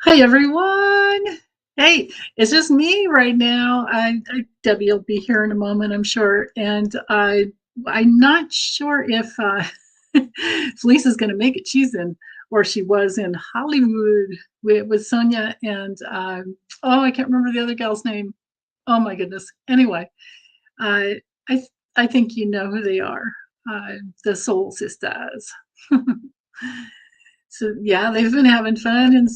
Hi, everyone. Hey, it's just me right now. Debbie will be here in a moment, I'm sure, and I'm not sure if if Lisa's going to make it. She's in, or she was in Hollywood with Sonia and oh, I can't remember the other gal's name. Oh my goodness. Anyway, uh, I think you know who they are. The Soul Sisters. So yeah, they've been having fun in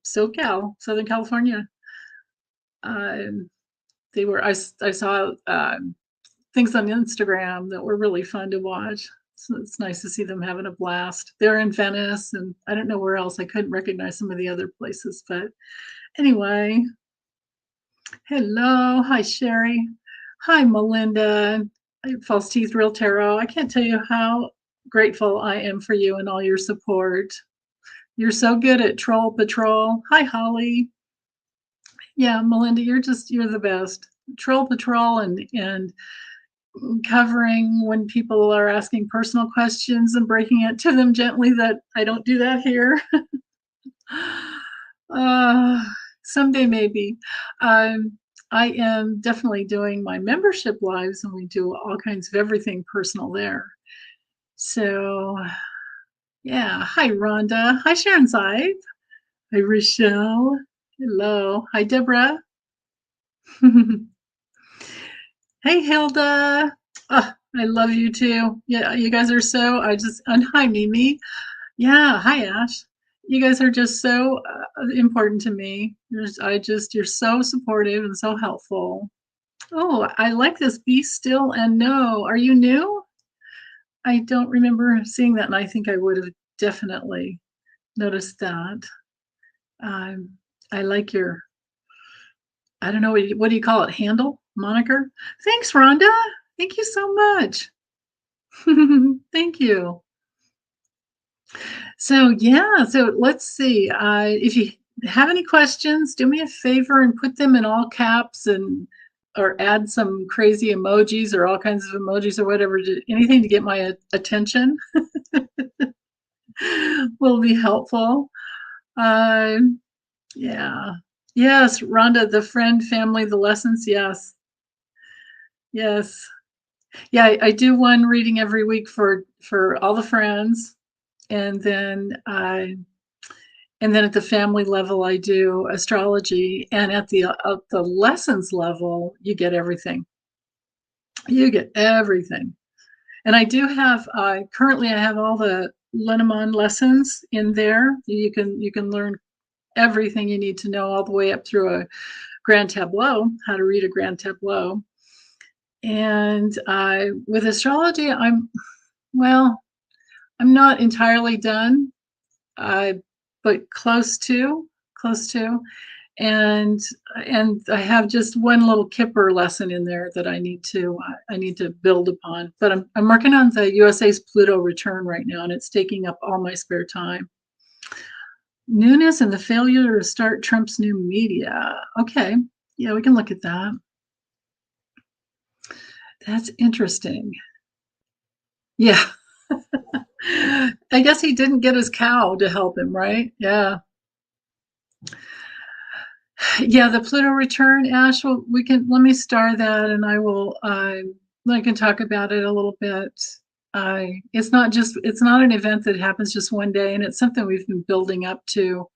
SoCal, Southern California. Um, I saw things on Instagram that were really fun to watch. So it's nice to see them having a blast. They're in Venice, and I don't know where else. I couldn't recognize some of the other places, but anyway. Hello, hi Sherry, hi Melinda, False Teeth Real Tarot. I can't tell you how grateful I am for you and all your support. You're so good at Troll Patrol. Hi, Hawley. Yeah, Melinda, you're the best. Troll Patrol and covering when people are asking personal questions and breaking it to them gently that I don't do that here. uh, Someday maybe. I am definitely doing my membership lives and we do all kinds of everything personal there. So yeah. Hi Rhonda. Hi Sharon Zive. Hi Rochelle. Hello. Hi Deborah. Hey Hilda. Oh, I love you too. Yeah, you guys are so and hi Mimi. Yeah, hi Ash. You guys are just so important to me. You're so supportive and so helpful. Oh, I like this. Be still and know. Are you new? I don't remember seeing that, and I think I would have definitely noticed that. Um, I like your, I don't know, what do you call it? Handle? Moniker? Thanks, Rhonda. Thank you so much. Thank you. So, yeah, so let's see. If you have any questions, do me a favor and put them in all caps and or add some crazy emojis or all kinds of emojis or whatever, anything to get my attention will be helpful. Um, yeah. Yes, Rhonda, the friend, family, the lessons. Yes. Yes. Yeah, I do one reading every week for all the friends, and then at the family level, I do astrology, and at the lessons level, you get everything. You get everything. And I do have currently I have all the Lenormand lessons in there. You can learn everything you need to know all the way up through a grand tableau, how to read a grand tableau. And with astrology, well, I'm not entirely done, uh, but close to. And I have just one little Kipper lesson in there that I need to build upon. But I'm working on the USA's Pluto return right now, and it's taking up all my spare time. Nunez and the failure to start Trump's new media. Okay, yeah, we can look at that. That's interesting. Yeah. I guess he didn't get his cow to help him, right? Yeah. Yeah, the Pluto return, Ash, well, we can let me star that and I can talk about it a little bit. It's not an event that happens just one day, and it's something we've been building up to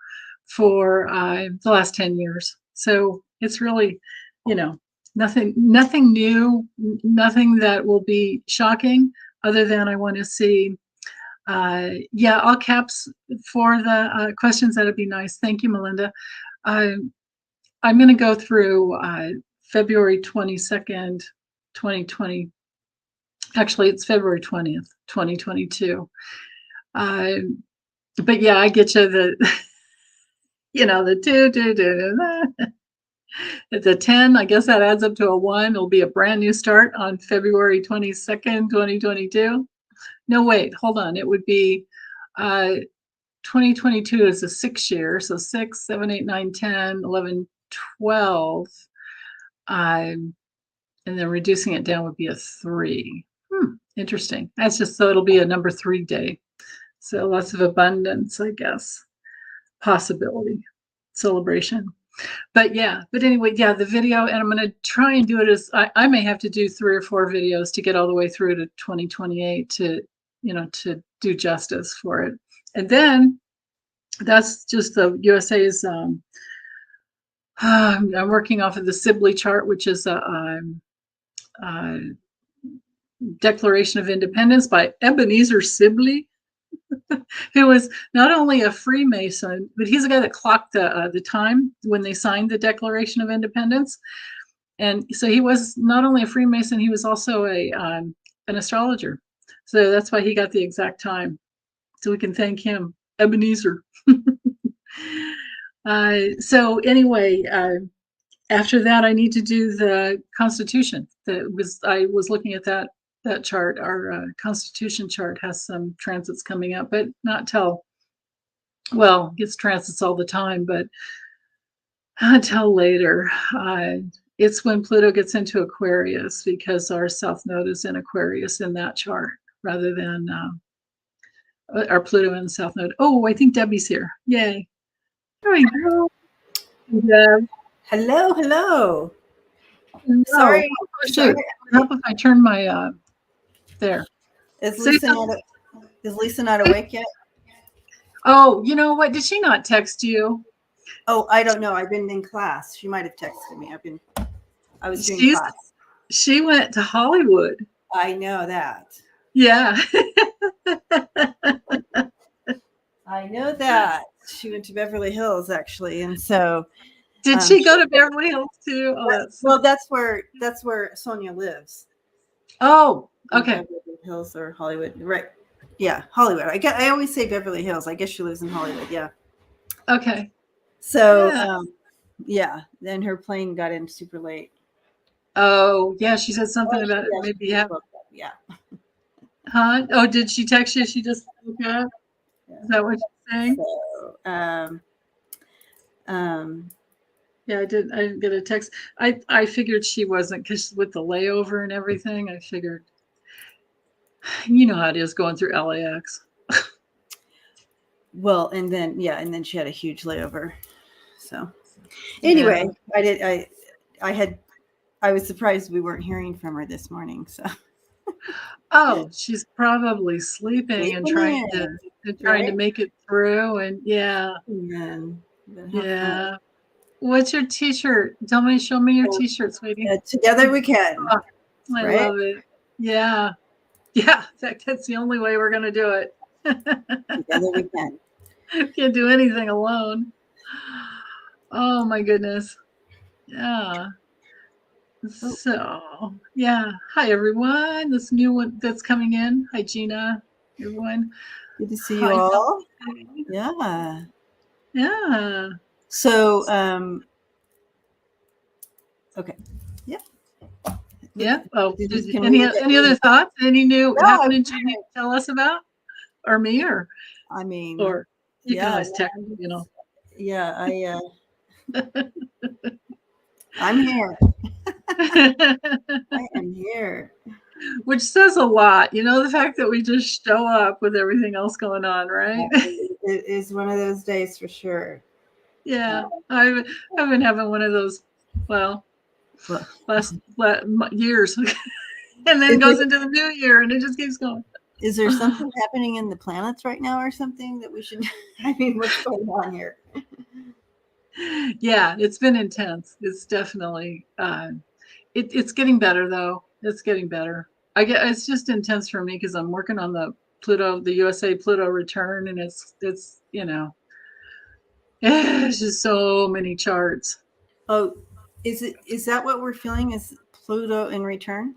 for the last 10 years. So it's really, you know, nothing new, nothing that will be shocking other than I want to see yeah, all caps for the questions. That'd be nice. Thank you, Melinda. Uh, I'm going to go through February 22nd, 2020. Actually, it's February 20th, 2022. Uh, but yeah, I get you the the 10. I guess that adds up to a 1. It'll be a brand new start on February 22nd, 2022. No, wait, hold on. It would be 2022 is a 6 year. So 6, 7, 8, 9, 10, 11, 12. And then reducing it down would be a 3. Interesting. That's just so it'll be a number 3 day. So lots of abundance, I guess. possibility celebration. But anyway, the video, and I'm going to try and do it as I may have to do 3 or 4 videos to get all the way through to 2028 to, to do justice for it. And then that's just the USA's, I'm working off of the Sibley chart, which is a Declaration of Independence by Ebenezer Sibley, who was not only a Freemason, but he's the guy that clocked the time when they signed the Declaration of Independence. And so he was not only a Freemason, he was also an astrologer. So that's why he got the exact time. So we can thank him, Ebenezer. So anyway, after that, I need to do the Constitution. I was looking at that chart. Our Constitution chart has some transits coming up, but not till, well, it gets transits all the time, but until later. It's when Pluto gets into Aquarius, because our South Node is in Aquarius in that chart, rather than our Pluto in the South Node. Oh, I think Debbie's here. Yay. There we go. Hello. No. Sorry. Shoot. How if I turn my there? Is Lisa not awake yet? Oh, you know what? Did she not text you? Oh, I don't know. I've been in class. She might have texted me. I was doing class. She went to Hollywood. I know that. Yeah. I know that. She went to Beverly Hills, actually, and so. Did she go to Beverly Hills too? Oh, that's where Sonia lives. Oh, okay. Beverly Hills or Hollywood, right? Yeah, Hollywood. I always say Beverly Hills. I guess she lives in Hollywood. Yeah. Okay. So, then her plane got in super late. Oh, yeah. She said something about it. Maybe yeah. Huh? Oh, did she text you? She just woke up. Yeah. Is that what you're saying? So, yeah, I didn't get a text. I figured she wasn't, because with the layover and everything, I figured, you know how it is going through LAX. Well, and then she had a huge layover. So anyway, yeah. I was surprised we weren't hearing from her this morning. So oh, she's probably sleeping and trying to make it through. And yeah. What's your t-shirt? Show me your t-shirt, sweetie. Together we can. Oh, I love it. Yeah. Yeah. In fact, that's the only way we're going to do it. Together we can. Can't do anything alone. Oh my goodness. Yeah. So yeah. Hi everyone. This new one that's coming in. Hi Gina. Everyone. Good to see you all. Yeah. Yeah. So okay. Yeah. Yeah. Oh, any other thoughts? Any new happenings you need to tell us about? Or me, or I mean, or you can always text, Yeah, I'm here. I am here. Which says a lot, the fact that we just show up with everything else going on, right? It is one of those days for sure. Yeah, I've been having one of those, last years, and then it goes into the new year, and it just keeps going. Is there something happening in the planets right now, or something that we should? I mean, what's going on here? Yeah, it's been intense. It's definitely. It's getting better though. It's getting better. It's just intense for me because I'm working on the USA Pluto return, and it's it's just so many charts. Oh, is that what we're feeling? Is Pluto in return?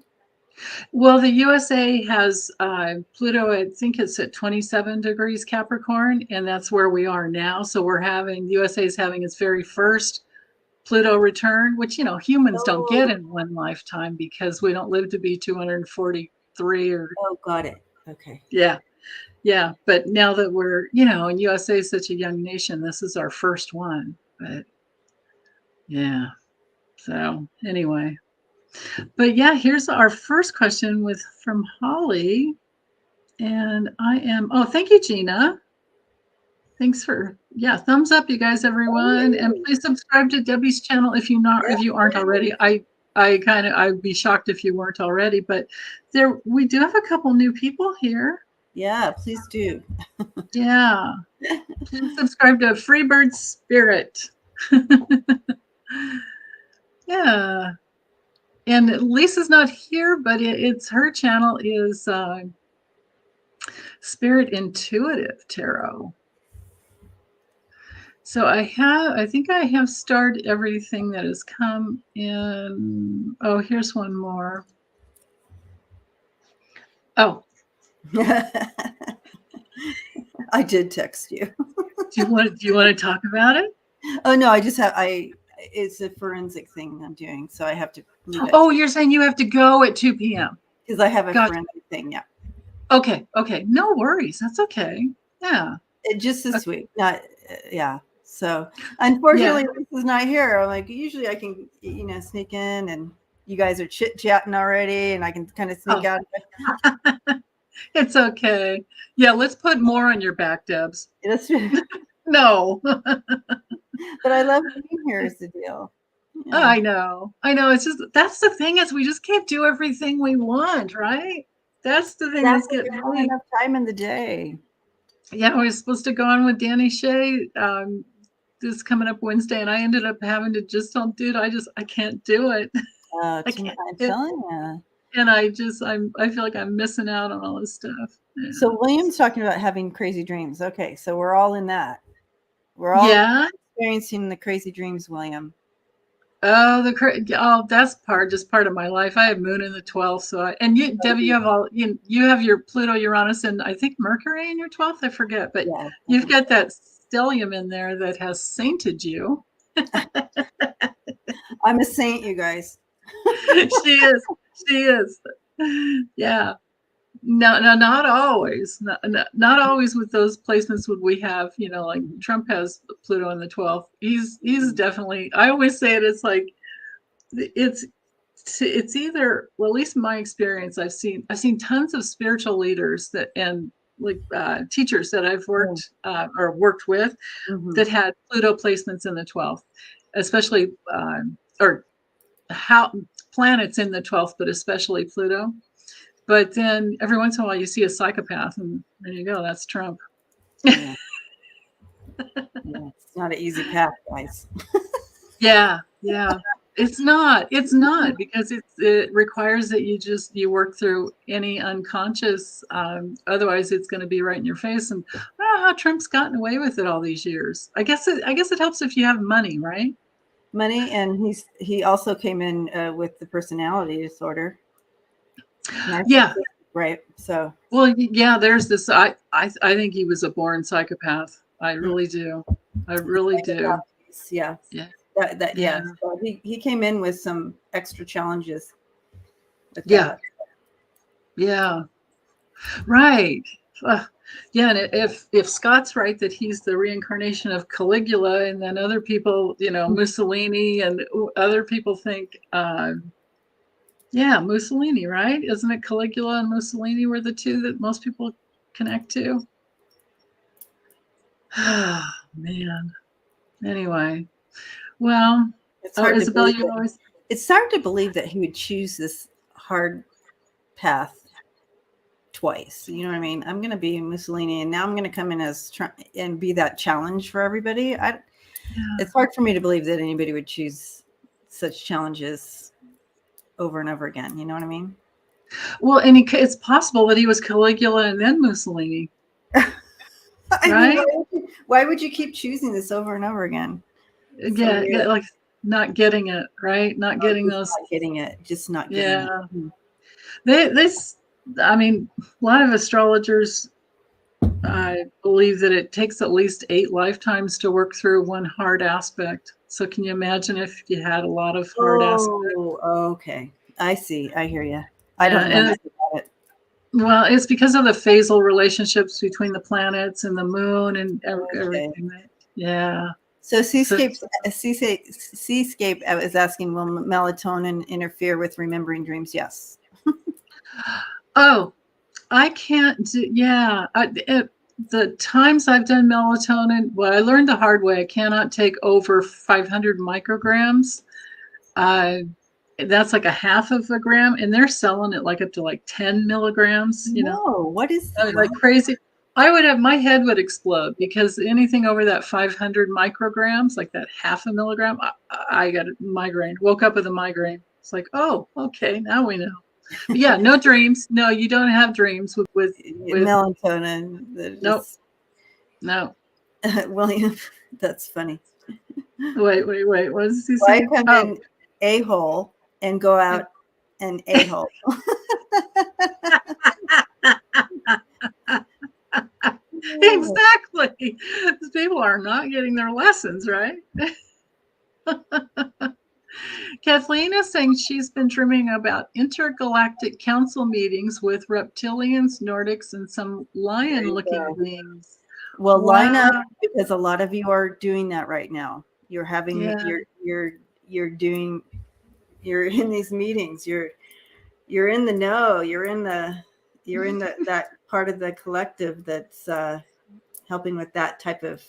Well, the USA has Pluto, I think it's at 27 degrees Capricorn, and that's where we are now. So the USA is having its very first Pluto return, which, humans don't get in one lifetime because we don't live to be 243 or. Oh, got it. Okay. Yeah. Yeah. But now that we're, and USA is such a young nation, this is our first one. But yeah. So anyway. But yeah, here's our first question from Hawley. And thank you, Gina. Thanks for thumbs up, you guys, everyone, and please subscribe to Debbie's channel if you aren't already. I'd be shocked if you weren't already, but we do have a couple new people here. Yeah, please do. Yeah, please subscribe to Freebird Spirit. Yeah, and Lisa's not here, but it's her channel is Spirit Intuitive Tarot. So I think I have starred everything that has come in. Oh, here's one more. Oh. I did text you. Do you want to talk about it? Oh no, it's a forensic thing I'm doing, so I have to leave it. Oh, you're saying you have to go at 2 p.m. Because I have a forensic thing, yeah. Okay. No worries. That's okay. Yeah. Just this week. Not yeah. So unfortunately this is not here. I'm like, usually I can sneak in and you guys are chit-chatting already and I can kind of sneak out. It's okay. Yeah, let's put more on your back, Debs. No. But I love being here is the deal. Yeah. I know. It's just that's the thing is we just can't do everything we want, right? That's the thing that's getting really enough time in the day. Yeah, we were supposed to go on with Danny Shea this coming up Wednesday, and I ended up having to just tell dude, I can't do it. I can't telling you. And I feel like I'm missing out on all this stuff. Yeah. So William's talking about having crazy dreams. Okay, so we're all in that. We're all experiencing the crazy dreams, William. Oh, that's just part of my life. I have Moon in the 12th, so Debbie, you have your Pluto, Uranus, and I think Mercury in your 12th. I forget, but you've got that stellium in there that has sainted you. I'm a saint, you guys. She is. Yeah. No, not always. Not always with those placements would we have, like Trump has Pluto in the 12th. He's definitely, I always say it, it's like, it's either, well, at least in my experience, I've seen tons of spiritual leaders and teachers that I've worked with that had Pluto placements in the 12th, especially, or how planets in the 12th, but especially Pluto. But then every once in a while you see a psychopath and there you go, that's Trump. Yeah. It's not an easy path, guys. Yeah. It's not because it requires that you work through any unconscious, otherwise it's going to be right in your face. And I don't know how Trump's gotten away with it all these years. I guess it helps if you have money, right? Money, and he also came in with the personality disorder. Yeah. Right. So. Well, yeah. There's this. I think he was a born psychopath. I really do. I really do. Yeah. Yeah. Yeah. So he came in with some extra challenges. Yeah. Right. Yeah. And if Scott's right that he's the reincarnation of Caligula, and then other people, Mussolini, and other people think. Yeah, Mussolini, right? Isn't it Caligula and Mussolini were the two that most people connect to? Oh, man. Anyway, well, Isabel, it's hard to believe that he would choose this hard path twice. You know what I mean? I'm going to be Mussolini, and now I'm going to come in and be that challenge for everybody. It's hard for me to believe that anybody would choose such challenges over and over again. You know what I mean? Well, and it's possible that he was Caligula and then Mussolini. Right? Why would you keep choosing this over and over again? Yeah, like not getting it, right? Not getting those. Not getting it. Just not getting it. I mean, a lot of astrologers believe that it takes at least 8 lifetimes to work through one hard aspect. So can you imagine if you had a lot of hard aspects? Oh, okay. I see. I hear you. I don't know about it. Well, it's because of the phasal relationships between the planets and the moon and everything. Right? Yeah. So Seascape is asking, will melatonin interfere with remembering dreams? Yes. Oh, I can't do, the times I've done melatonin, well, I learned the hard way. I cannot take over 500 micrograms. That's like a half of a gram, and they're selling it like up to like 10 milligrams, Whoa, what is I mean, like that? crazy. My head would explode because anything over that 500 micrograms, like that half a milligram, I got a migraine, woke up with a migraine. It's like, oh, okay, now we know. But yeah, no dreams. No, you don't have dreams with Melatonin. nope, no. William, that's funny. Wait. What does he Why say? come in a-hole and go out an a-hole? Exactly. These people are not getting their lessons, right? Kathleen is saying she's been dreaming about intergalactic council meetings with reptilians, Nordics, and some lion-looking beings. Well, line up Wow. because a lot of you are doing that right now. You're having you're doing you're in these meetings. You're in the know. You're in that part of the collective that's helping with that type of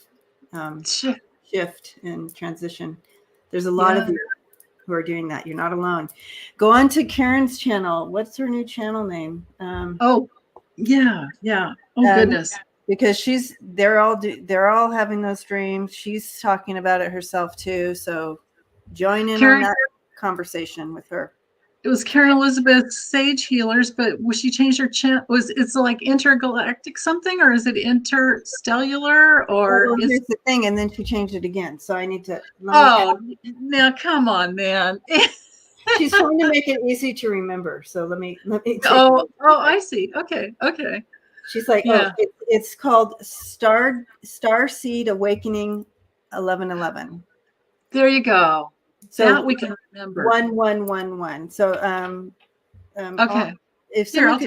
shift and transition. There's a lot of you who are doing that. You're not alone. Go on to Karen's channel. What's her new channel name? Oh goodness. Because they're all having those dreams. She's talking about it herself too. So join in on that conversation with her. It was Karen Elizabeth Sage Healers, but was she changed her channel? It's like intergalactic something, or is it interstellar, or well, here's the thing, and then she changed it again. So I need to. Now come on, man. She's trying to make it easy to remember. So let me. I see. Okay. She's like, it's called Starseed Awakening 1111. There you go. So that we can remember. 1111. So okay. If I'll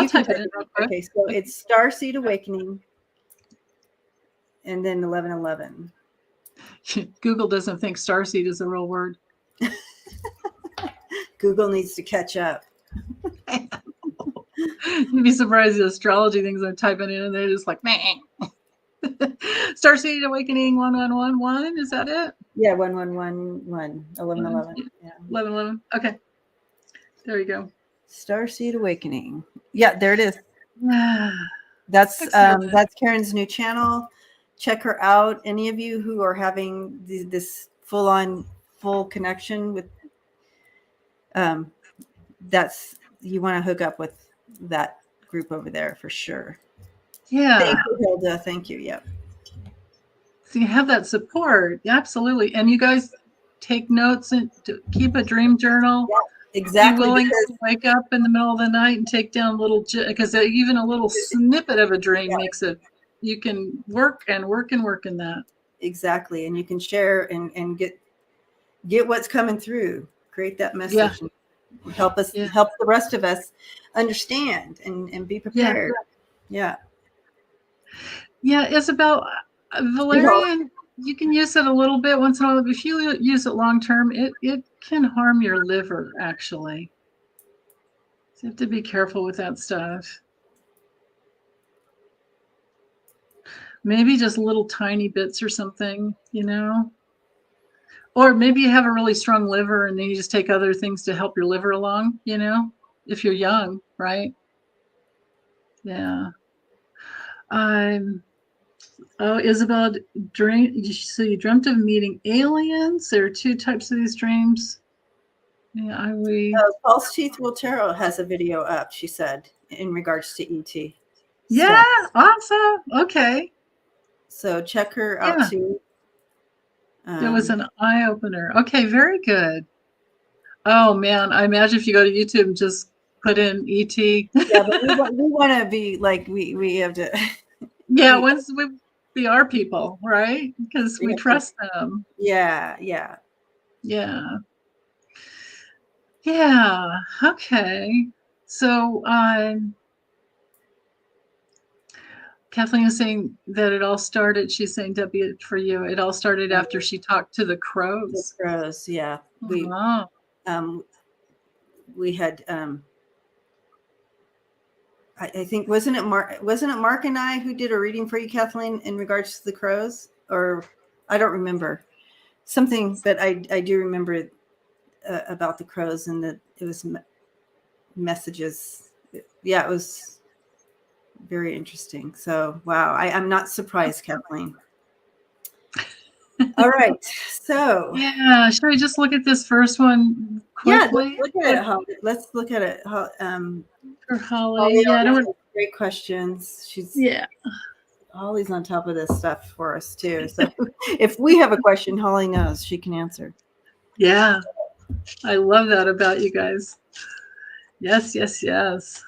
type it in real quick. Okay, so it's Starseed Awakening and then 1111. Google doesn't think starseed is a real word. Google needs to catch up. You'd be surprised the astrology things I'm typing in, and they're just like, meh. Starseed Awakening 1111. Is that it? Yeah, 1111, 1111. Yeah, 1111. Okay, there you go. Starseed Awakening. Yeah, there it is. That's Karen's new channel. Check her out. Any of you who are having this full connection with, you want to hook up with that group over there for sure. Yeah. Thank you, Hilda. Thank you. Yep. So you have that support. Absolutely. And you guys take notes and keep a dream journal. Yeah, exactly. Be willing to wake up in the middle of the night and take down because even a little snippet of a dream makes it, you can work in that. Exactly. And you can share and get what's coming through. Create that message. Yeah. And help the rest of us understand and be prepared. Yeah. Isabel, valerian, you can use it a little bit once in a while. If you use it long term, it can harm your liver, actually. So you have to be careful with that stuff. Maybe just little tiny bits or something, Or maybe you have a really strong liver and then you just take other things to help your liver along, if you're young, right? Yeah. Isabel, so you dreamt of meeting aliens? There are two types of these dreams. Yeah, False Teeth Will Tarot has a video up, she said, in regards to ET. Yeah, awesome. Okay. So check her out too. It was an eye-opener. Okay, very good. Oh man, I imagine if you go to YouTube and just put in ET. Yeah, but we want to be like we have to. Yeah, once we be our people, right? Because we trust them. Yeah. Okay. So Kathleen is saying that it all started. She's saying, W, for you, it all started after she talked to the crows. The crows, yeah. We had I think wasn't it Mark and I who did a reading for you, Kathleen, in regards to the crows? Or I don't remember something, but I do remember about the crows and that it was messages. Yeah, it was very interesting. So wow, I'm not surprised, Kathleen. All right, so yeah, should we just look at this first one quickly? Yeah, let's look at it. For Hawley. Hawley Yeah, I don't. great questions. Yeah. Hawley's on top of this stuff for us too. So if we have a question, Hawley knows she can answer. Yeah, I love that about you guys. Yes, yes, yes.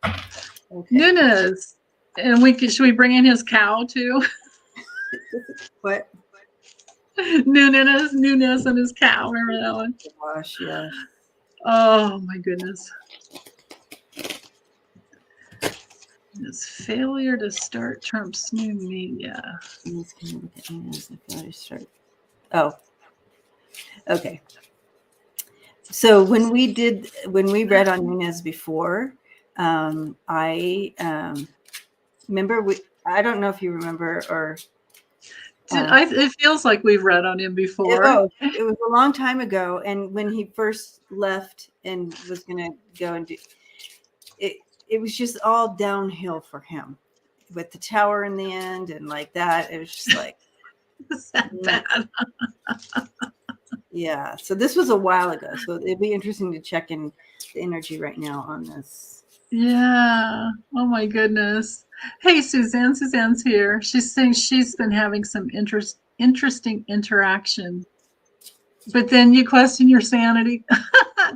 Okay. Nunez, and should we bring in his cow too? What? Nunez and his cow. Remember that one? Gosh, yeah. Oh my goodness. This failure to start Trump's new media. Oh, okay. So when we read on Nunez before, I remember I don't know if you remember or. It feels like we've read on him before. It was a long time ago, and when he first left and was going to go and do it, it was just all downhill for him with the tower in the end and like that. It was just like is that bad? Yeah. So this was a while ago. So it'd be interesting to check in the energy right now on this. Yeah. Oh my goodness. Hey, Suzanne. Suzanne's here. She's saying she's been having some interesting interaction. But then you question your sanity.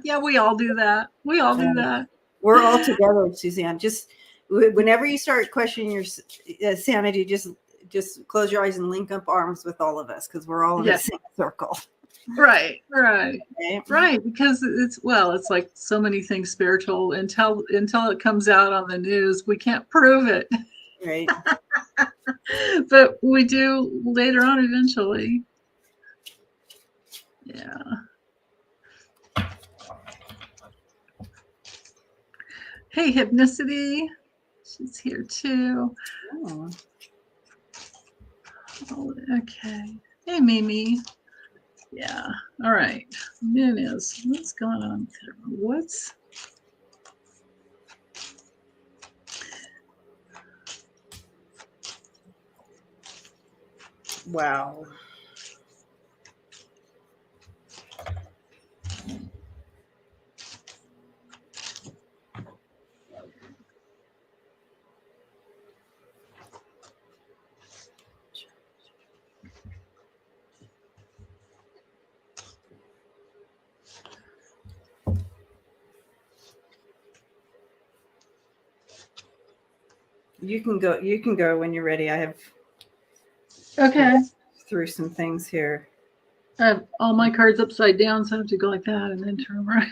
Yeah, we all do that. We all do that. We're all together, Suzanne. Just whenever you start questioning your sanity, just close your eyes and link up arms with all of us because we're all in the same circle. Right. Because it's like so many things spiritual until it comes out on the news, we can't prove it. Right. But we do later on eventually. Yeah. Hey, Hypnicity. She's here too. Oh. Okay. Hey, Mimi. Yeah. All right. Nunez. What's going on there? Wow. You can go when you're ready. I have through some things here. I have all my cards upside down, so I have to go like that and then turn them right.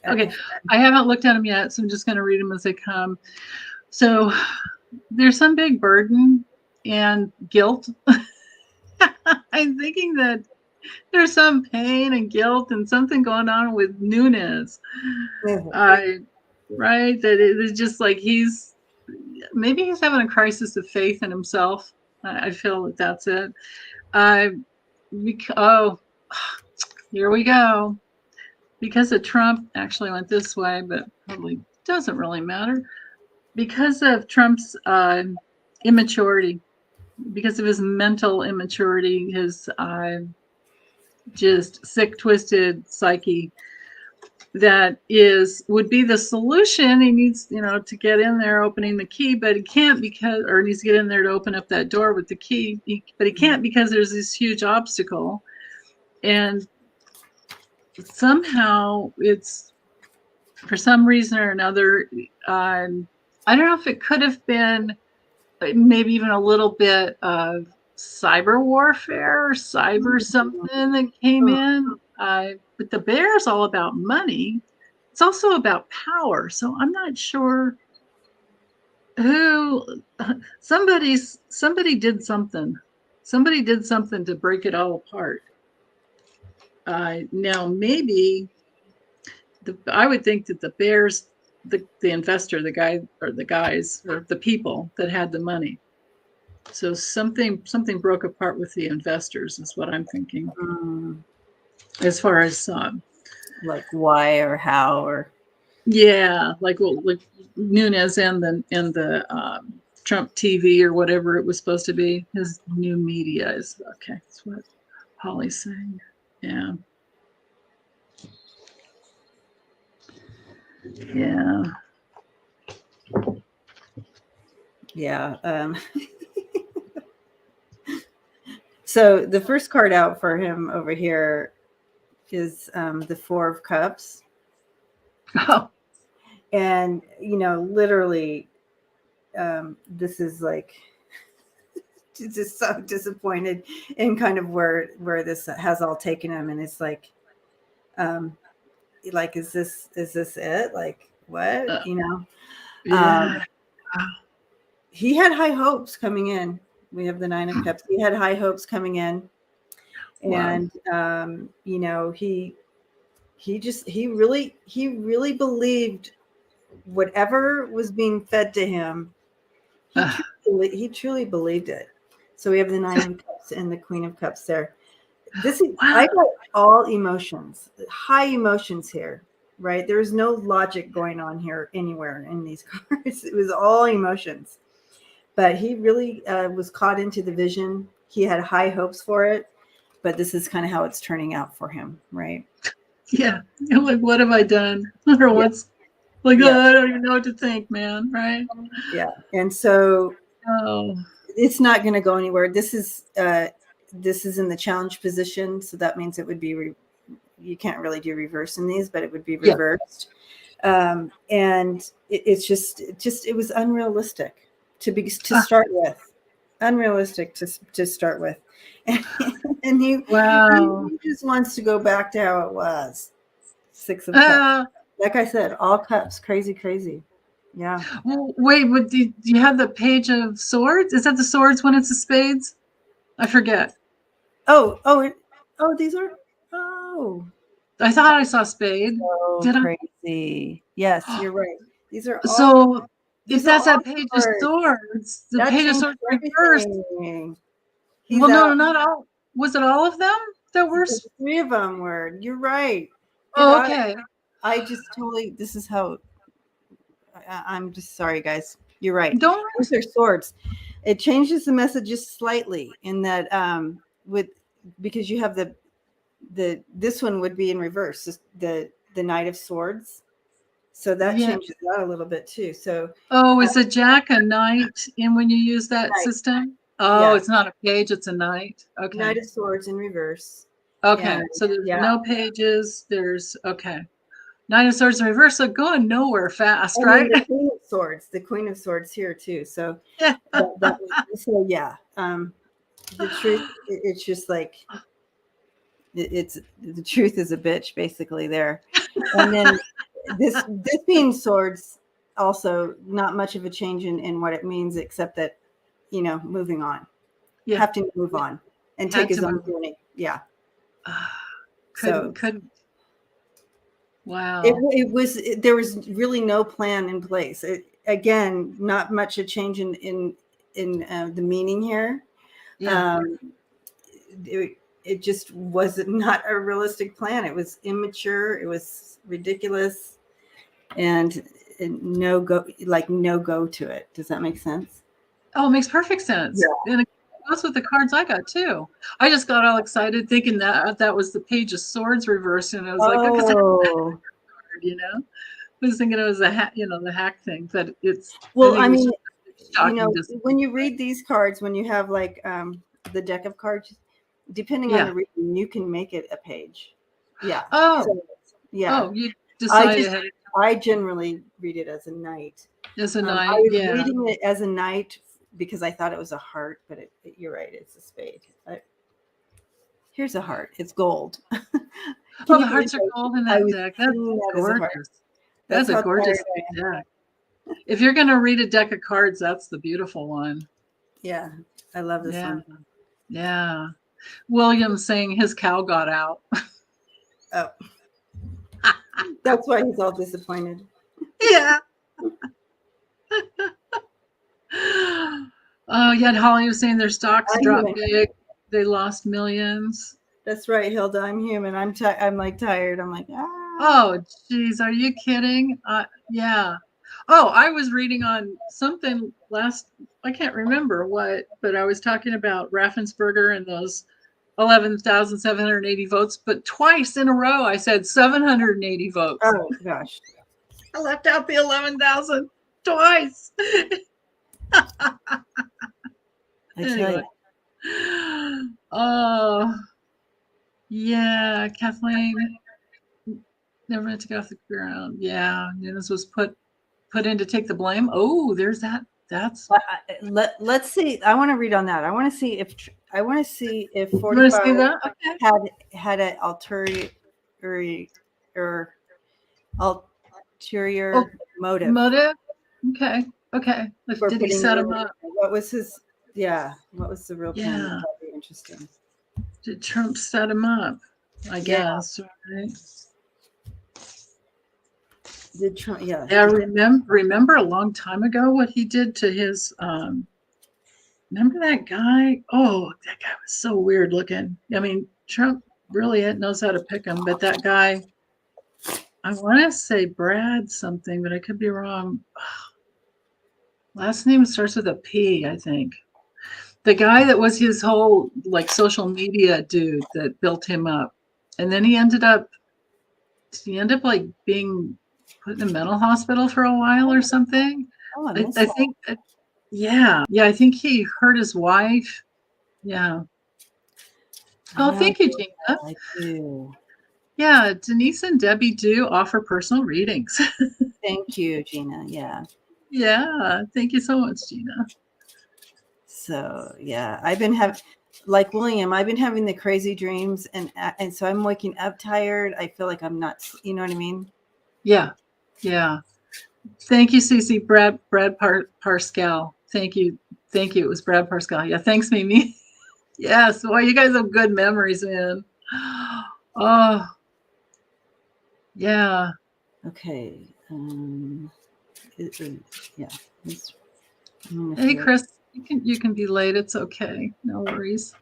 Okay, I haven't looked at them yet, so I'm just going to read them as they come. So there's some big burden and guilt. I'm thinking that there's some pain and guilt and something going on with Nunez. Right? That it's just like maybe he's having a crisis of faith in himself. I feel that that's it. Here we go. Because of Trump, actually went this way, but probably doesn't really matter. Because of Trump's immaturity, because of his mental immaturity, his just sick, twisted psyche, that would be the solution. He needs, to get in there opening the key, but he can't or needs to get in there to open up that door with the key, but he can't because there's this huge obstacle. And somehow it's, for some reason or another, I don't know if it could have been maybe even a little bit of cyber warfare or cyber something that came in. But the bear is all about money. It's also about power. So I'm not sure who. Somebody did something. Somebody did something to break it all apart. Now maybe I would think that the bear's the investor, the guy or the guys or the people that had the money. So something broke apart with the investors is what I'm thinking. As far as like why or how or like Nunez and the Trump TV or whatever it was supposed to be. His new media is okay. That's what Hawley's saying. Yeah. Yeah. Yeah. So the first card out for him over here is the Four of Cups. Oh. And, literally, this is like just so disappointed in kind of where this has all taken him. And it's like, is this it? Like, what? Yeah. He had high hopes coming in. We have the Nine of Cups. He had high hopes coming in. And, he really believed whatever was being fed to him. He truly believed it. So we have the Nine of Cups and the Queen of Cups there. I got all emotions, high emotions here, right? There was no logic going on here anywhere in these cards. It was all emotions. But he really was caught into the vision. He had high hopes for it, but this is kind of how it's turning out for him, right? Yeah. Like, what have I done? Or what's like, I don't even know what to think, man. Right? Yeah. And so it's not going to go anywhere. This is in the challenge position. So that means it would be, you can't really do reverse in these, but it would be reversed. And it was unrealistic to start with, unrealistic to start with. And he just wants to go back to how it was. Six of Cups. Like I said, all cups, crazy. Yeah. Well, wait, but do you have the Page of Swords? Is that the swords when it's the spades? I forget. Oh, these are. Oh. I thought I saw spade. Did crazy. Yes, you're right. These are all. So if that's that Page of Swords, the Page of Swords reversed. Well, no, not all. Was it all of them that were? 3 of them were. You're right. Oh, okay. I just totally. This is how. I'm just sorry, guys. You're right. Don't. Those are swords. It changes the messages slightly in that because you have this one would be in reverse. The Knight of Swords. So that changes that a little bit too. So is a Jack a knight in when you use that system? Oh, it's not a page, it's a knight. Okay. Knight of Swords in reverse. Okay. So there's no pages. There's Nine of Swords in reverse, so going nowhere fast, right? The Queen of Swords here too. So the truth. It's just like it's the truth is a bitch, basically there. And then this being swords, also not much of a change in what it means, except that moving on. You have to move on and take his own journey. Yeah. Couldn't. Wow. There was really no plan in place. Again, not much a change in the meaning here. Yeah. It just was not a realistic plan. It was immature. It was ridiculous, and no go to it. Does that make sense? Oh, it makes perfect sense. Yeah. And it goes with the cards I got too. I just got all excited thinking that was the Page of Swords reverse, and I was like, I was thinking it was the hack thing, but it's when you read these cards, when you have like the deck of cards, depending on the reading, you can make it a page. Yeah. Oh, you decided. I generally read it as a knight. As a knight, I was reading it as a knight because I thought it was a heart, but you're right, it's a spade. Here's a heart. It's gold. The hearts are gold in that deck. That's gorgeous. That's a gorgeous deck. If you're going to read a deck of cards, that's the beautiful one. Yeah, I love this one. Yeah. William saying his cow got out. Oh. That's why he's all disappointed. Yeah. Oh, yeah. And Hawley was saying their stocks dropped big. They lost millions. That's right, Hilda. I'm human. I'm like tired. I'm like, ah. Oh, geez. Are you kidding? Yeah. Oh, I was reading on something I can't remember what, but I was talking about Raffensperger and those 11,780 votes, but twice in a row I said 780 votes. Oh, gosh. I left out the 11,000 twice. Anyway. Oh, yeah, Kathleen never meant to get off the ground. Yeah, Nunez was put in to take the blame. Oh, there's that. That's let's see. I want to read on that. I want to see if 45 okay. had an ulterior motive. Okay. Did he set him up? What was his? Yeah. What was the real plan? Yeah. That'd be interesting. Did Trump set him up? I guess. Right. Did Trump? Yeah. Yeah. Remember a long time ago what he did to his. Remember that guy? Oh, that guy was so weird looking. I mean, Trump really knows how to pick him, but that guy. I want to say Brad something, but I could be wrong. Last name starts with a P, I think. The guy that was his whole like social media dude that built him up, and then he ended up like being put in a mental hospital for a while or something. Oh, I think, I think he hurt his wife. Yeah. Oh, thank you, Gina. I do. Yeah, Denise and Debbie do offer personal readings. Thank you, Gina. Yeah. Yeah, thank you so much, Gina. So yeah, I've been like William. I've been having the crazy dreams, and so I'm waking up tired. I feel like I'm not. You know what I mean? Yeah. Thank you, Cece. Brad Parscale. Thank you. It was Brad Parscale. Yeah. Thanks, Mimi. Yes. Well, you guys have good memories, man. Oh. Yeah. Okay. Yeah. Hey, Chris. You can be late. It's okay. No worries.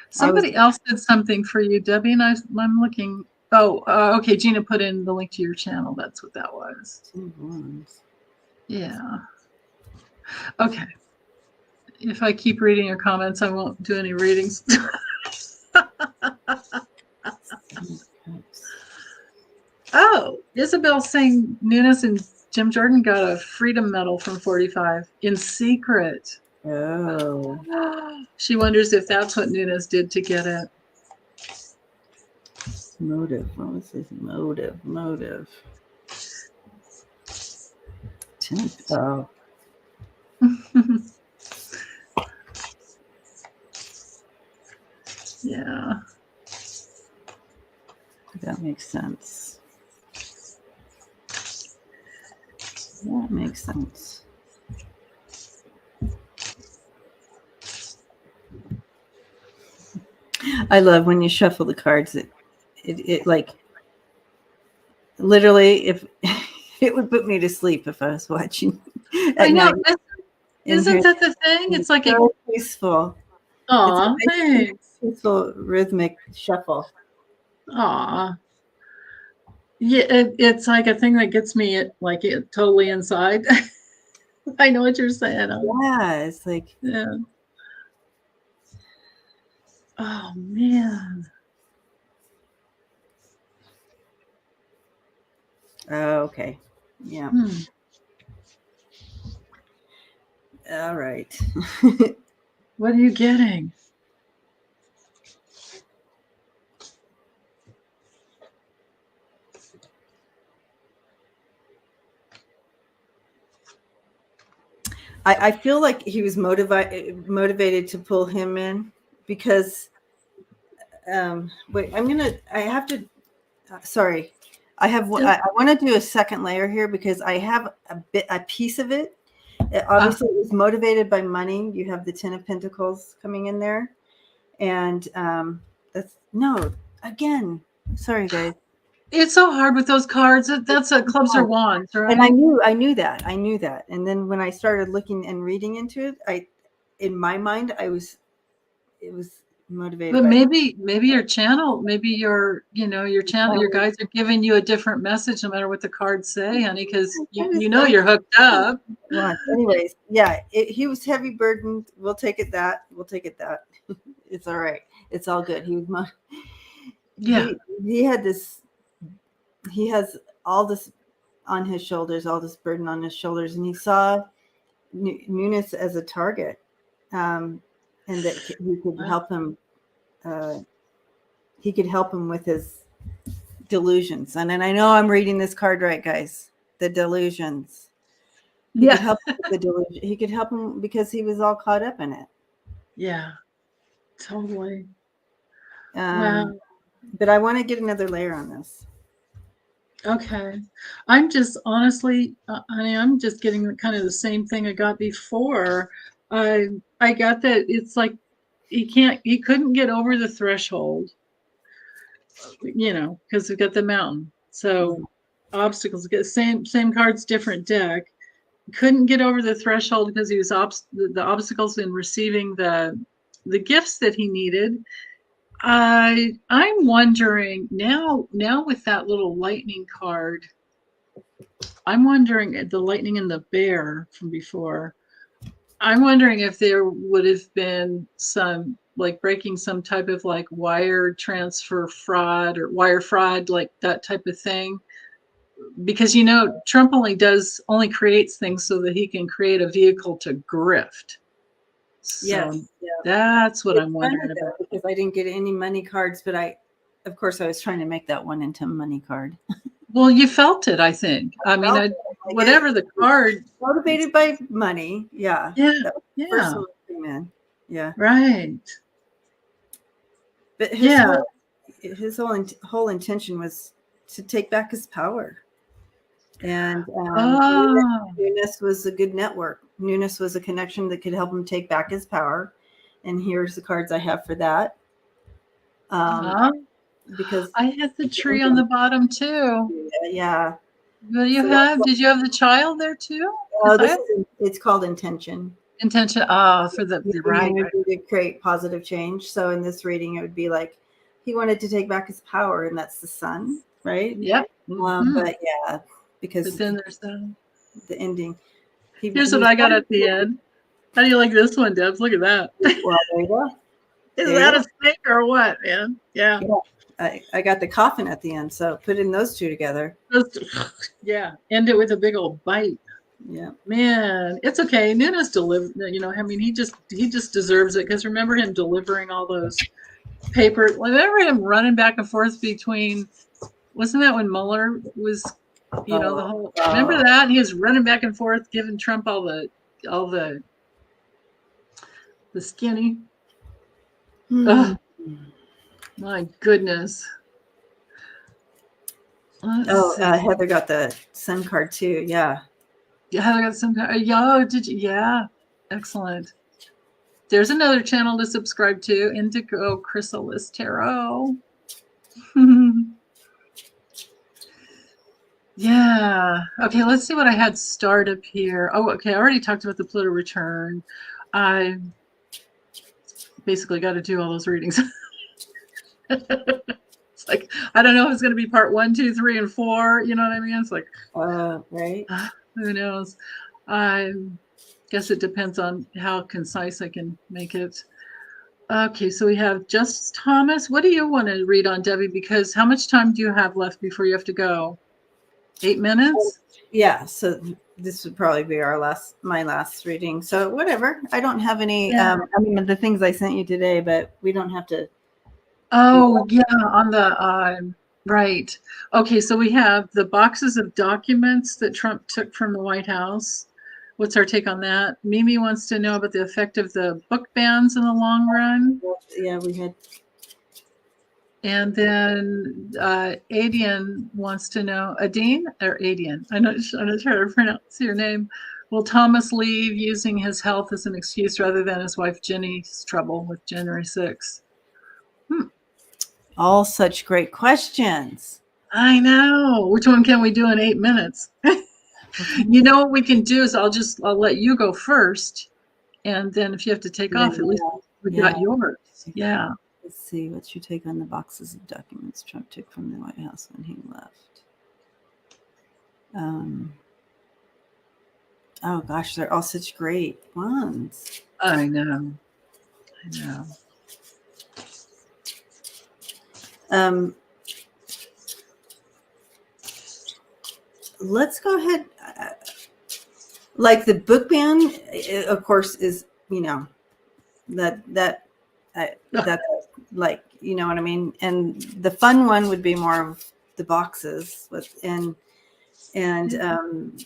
Somebody else did something for you, Debbie, and I'm looking. Oh, okay. Gina put in the link to your channel. That's what that was. Yeah. Okay. If I keep reading your comments, I won't do any readings. Oh, Isabel's saying Nunez and Jim Jordan got a Freedom Medal from 45 in secret. Oh. She wonders if that's what Nunez did to get it. Motive. What was his motive? Oh. Yeah. That makes sense. I love when you shuffle the cards. It like literally, if it would put me to sleep if I was watching. I know. Isn't that the thing? It's like so peaceful. Aw, thanks. Peaceful rhythmic shuffle. Aw. Yeah, it's like a thing that gets me totally inside. I know what you're saying. Yeah, it's like yeah. Oh man. Oh, okay. Yeah. All right. What are you getting? I feel like he was motivated to pull him in because wait, I have to sorry. I want to do a second layer here because I have a piece of it. Obviously, it was motivated by money. You have the 10 of Pentacles coming in there, and sorry guys. It's so hard with those cards. That's a clubs or wands, right? And I knew that. And then when I started looking and reading into it, in my mind, it was motivated But by maybe your channel, maybe your channel, your guides are giving you a different message no matter what the cards say, honey, because you're hooked up. Anyways, yeah, he was heavy burdened. We'll take it that. It's all right. It's all good. He had this. He has all this on his shoulders, all this burden on his shoulders, and he saw Nunez as a target, and that he could help him. He could help him with his delusions. And I know I'm reading this card right, guys. The delusions. He could help him with the delusion. He could help him because he was all caught up in it. Yeah, totally. Wow. But I want to get another layer on this. Okay. I'm just honestly, honey, I'm just getting kind of the same thing I got before. I got that it's like he couldn't get over the threshold, because we've got the mountain. So obstacles, same cards, different deck. Couldn't get over the threshold because he was the obstacles in receiving the gifts that he needed. I'm wondering now with that little lightning card, I'm wondering the lightning and the bear from before. I'm wondering if there would have been some like breaking some type of like wire transfer fraud or wire fraud, like that type of thing. Because Trump only creates things so that he can create a vehicle to grift. So that's what I'm wondering about. Because I didn't get any money cards, but of course I was trying to make that one into a money card. Well, you felt it, I think. I mean, whatever the card. Motivated by money. Yeah. Yeah. That was the first one that came in. Yeah. Right. But his whole intention was to take back his power. And Nunez was a good network. Nunez was a connection that could help him take back his power. And here's the cards I have for that. Because I had the tree on the bottom too. Yeah. What do you have? Did you have the child there too? It's called intention. Intention. For the right. To create positive change. So in this reading, it would be like he wanted to take back his power, and that's the sun, right? Yep. But yeah, because then there's the ending. Here's what I got at the end. How do you like this one, Debs? Look at that. Well, there you go. Is that a snake or what, man? Yeah. I got the coffin at the end, so put in those two together. Yeah, end it with a big old bite. Yeah, man, it's okay. Nunez delivered. I mean, he just deserves it because remember him delivering all those papers. Remember him running back and forth between. Wasn't that when Mueller was, the whole? Remember that he was running back and forth, giving Trump all the skinny. My goodness. Heather got the sun card too. Yeah. Yeah, Heather got some card. Did you? Yeah. Excellent. There's another channel to subscribe to, Indigo Chrysalis Tarot. Yeah. Okay, let's see what I had start up here. Oh, okay. I already talked about the Pluto return. I basically got to do all those readings. It's like, I don't know if it's going to be part 1, 2, 3, and 4. You know what I mean? It's like, right. Who knows? I guess it depends on how concise I can make it. Okay, so we have Justice Thomas. What do you want to read on, Debbie? Because how much time do you have left before you have to go? 8 minutes? Yeah, so this would probably be my last reading. So whatever. I don't have any, the things I sent you today, but we don't have to. Oh, yeah, on the, right. Okay, so we have the boxes of documents that Trump took from the White House. What's our take on that? Mimi wants to know about the effect of the book bans in the long run. Yeah, we had. And then Adian wants to know, Adian or Adian? I'm not sure how to pronounce your name. Will Thomas leave using his health as an excuse rather than his wife Ginni's trouble with January 6th? All such great questions. I know. Which one can we do in 8 minutes? You know what we can do is I'll let you go first, and then if you have to take off, at least we got yours. Yeah. Let's see. What's your take on the boxes of documents Trump took from the White House when he left? Oh gosh, they're all such great ones. I know. Let's go ahead. Like the book ban, of course, is that's like, you know what I mean. And the fun one would be more of the boxes with and the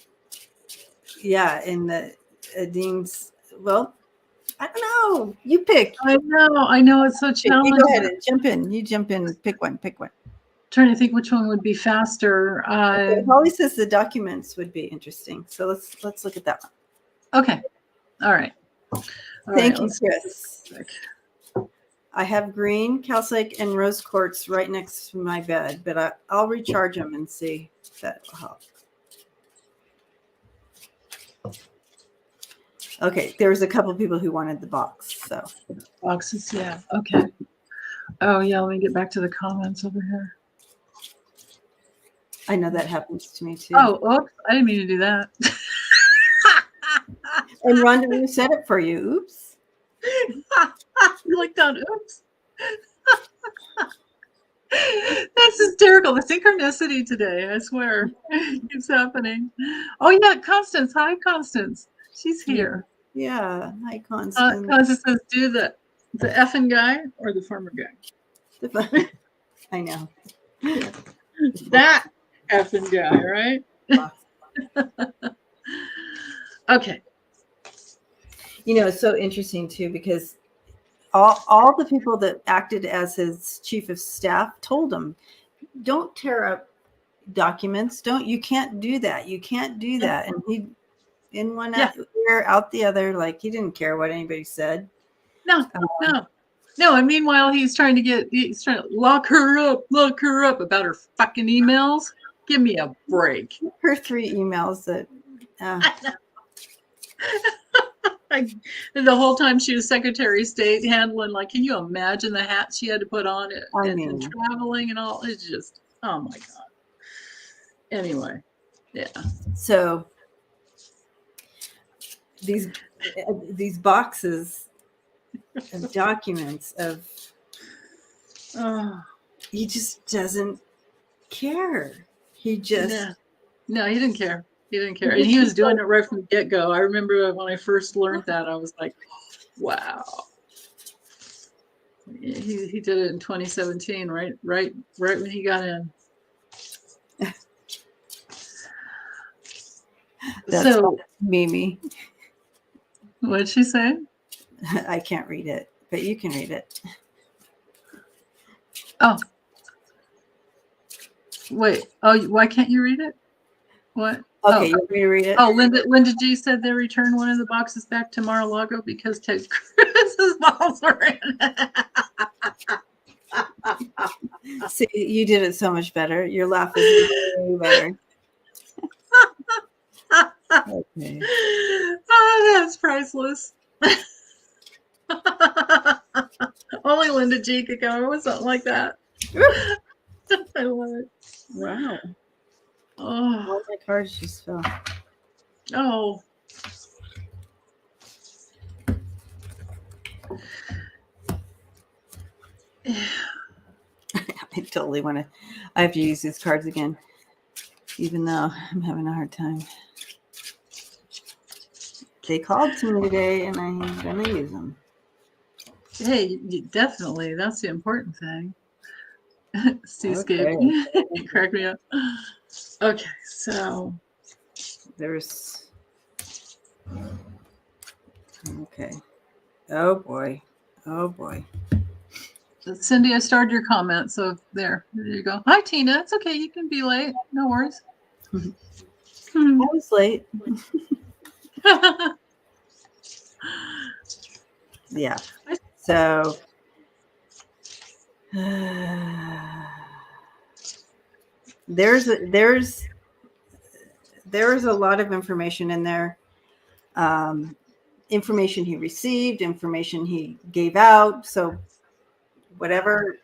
Dean's. Well, I don't know. You pick. I know. It's so challenging. You go ahead and jump in. You jump in. Pick one. Trying to think which one would be faster. Hawley says the documents would be interesting. So let's look at that one. Okay. All right. Thank you, Chris. I have green, calcite, and rose quartz right next to my bed, but I'll recharge them and see if that will help. Okay, there was a couple of people who wanted the box. So boxes, yeah. Okay. Oh yeah, let me get back to the comments over here. I know that happens to me too. Oh, oops! I didn't mean to do that. And Rhonda set it for you. Oops. You clicked on oops. That's hysterical. The synchronicity today, I swear, keeps happening. Oh yeah, Constance. Hi, Constance. She's here. Yeah. Hi, Constance. Constance says, do the effing guy or the former guy? I know. That effing guy, right? Okay. It's so interesting too, because all the people that acted as his chief of staff told him, don't tear up documents. You can't do that. You can't do that. And he in one ear, out the other, like he didn't care what anybody said. No. And meanwhile, he's trying to lock her up about her fucking emails. Give me a break. Her 3 emails that. The whole time she was Secretary of State handling, like, can you imagine the hat she had to put on and traveling and all? It's just, oh my God. Anyway, yeah. So these boxes of documents of, he just doesn't care. He just no, he didn't care. And he was doing it right from the get-go. I remember when I first learned that, I was like, wow. He did it in 2017, right when he got in. That's Mimi. What did she say? I can't read it, but you can read it. Oh. Wait. Oh, why can't you read it? What? Okay, you want me to read it? Oh, Linda G said they returned one of the boxes back to Mara Lago because Ted Cruz's balls were in it. See, you did it so much better. Your laugh is way better. Okay. Oh, that's priceless. Only Linda G could go with something like that. I love it. Wow. Oh, all my cards just fell. Oh. I totally want to. I have to use these cards again, even though I'm having a hard time. They called to me today, and I'm going to use them. Hey, definitely. That's the important thing. Seascape. Okay. Crack me up. Okay, so there's. Okay. Oh boy. Cindy, I started your comment, so there you go. Hi, Tina. It's okay. You can be late. No worries. I was late. Yeah. So. there's a lot of information in there. Information he received, information he gave out. So whatever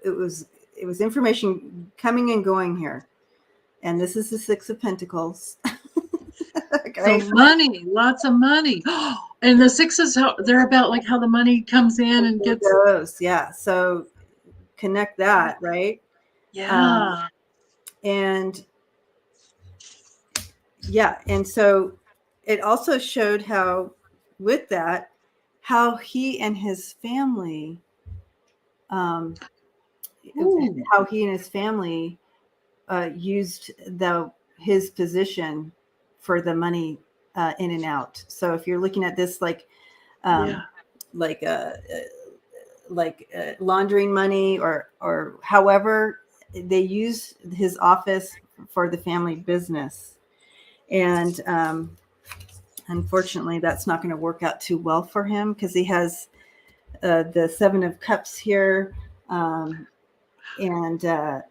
it was information coming and going here. And this is the Six of Pentacles. So money, lots of money. And the sixes, they're about like how the money comes in and gets. Goes. Yeah. So connect that, right? Yeah. And yeah. And so it also showed how, with that, how he and his family, how he and his family used his position for the money in and out. So if you're looking at this like laundering money or however, they use his office for the family business. And unfortunately, that's not going to work out too well for him because he has the Seven of Cups here and the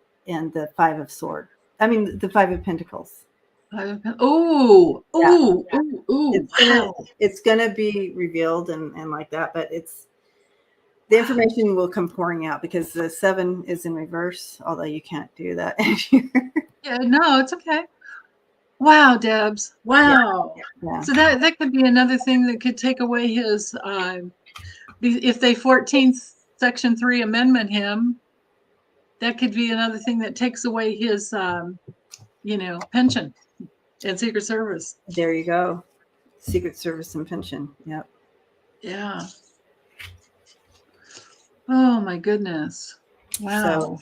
Five of Swords. I mean, the Five of Pentacles. Wow. It's gonna be revealed and like that, but the information will come pouring out because the 7 is in reverse, although you can't do that. Yeah, no, it's okay. Wow, Debs. Wow. Yeah. So that could be another thing that could take away his if they 14th Section 3 amendment him, that could be another thing that takes away his pension and Secret Service. There you go. Secret Service and pension. Yep. Yeah. Oh my goodness. Wow. So,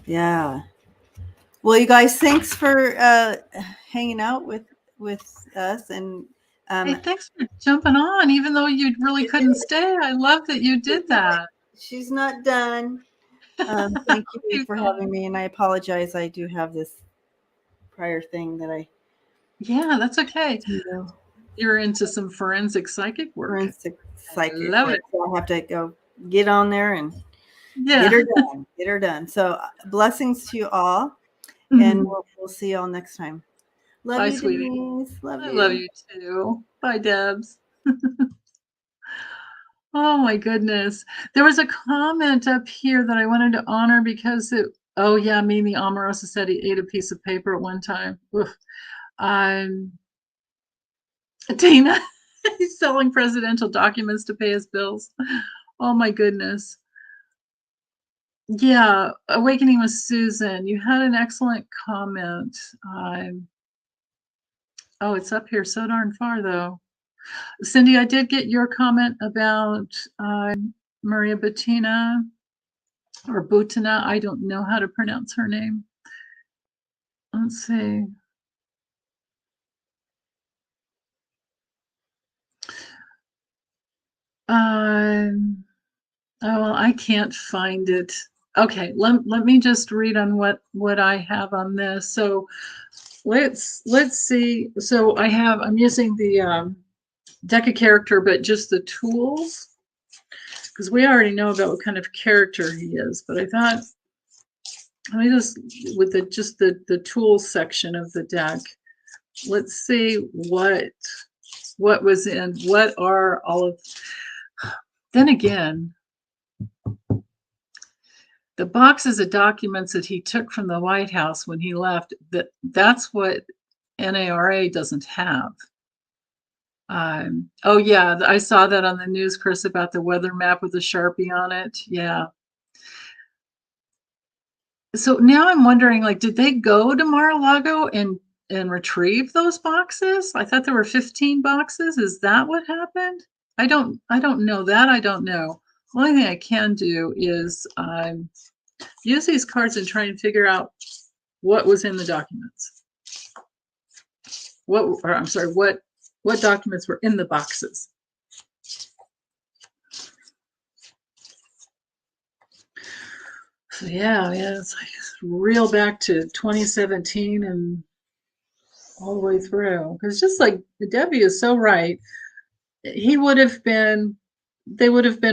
yeah. Well, you guys, thanks for hanging out with us, and hey, thanks for jumping on, even though you really couldn't stay. I love that you did that. She's not done. Thank you for having me, and I apologize. I do have this prior thing that I. Yeah, that's okay. You're into some forensic psychic work. Forensic psychic. I love it. So I have to go get on there and get her done. Get her done. So blessings to you all, and we'll see you all next time. Love you, sweetie. Denise. Love you. I love you too. Bye, Debs. Oh my goodness. There was a comment up here that I wanted to honor because Mimi Omarosa said he ate a piece of paper at one time. Dana, he's selling presidential documents to pay his bills. Oh my goodness. Yeah, Awakening with Susan. You had an excellent comment. It's up here so darn far though. Cindy, I did get your comment about Maria Butina or Butina. I don't know how to pronounce her name. Let's see. Well, I can't find it. Okay, let me just read on what I have on this. So let's see. So I'm using the deck of character, but just the tools, because we already know about what kind of character he is. But I thought, let me just with the tools section of the deck. Let's see what was in. What are all of? Then again, the boxes of documents that he took from the White House when he left. That's what NARA doesn't have. I saw that on the news, Chris, about the weather map with the Sharpie on it. Yeah. So now I'm wondering, did they go to Mara Lago and retrieve those boxes? I thought there were 15 boxes. Is that what happened? I don't know that. I don't know. The only thing I can do is use these cards and try and figure out what was in the documents. What documents were in the boxes? So yeah, it's real back to 2017 and all the way through. Because just like Debbie is so right, they would have been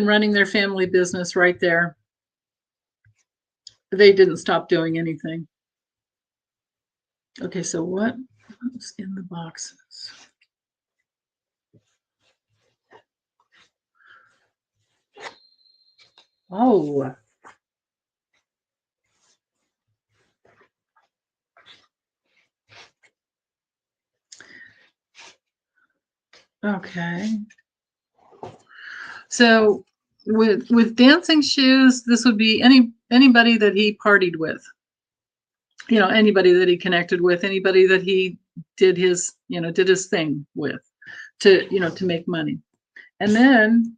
running their family business right there. They didn't stop doing anything. Okay, so what's in the boxes? Oh. Okay. So with dancing shoes, this would be anybody that he partied with. You know, anybody that he connected with, anybody that he did his thing with to make money. And then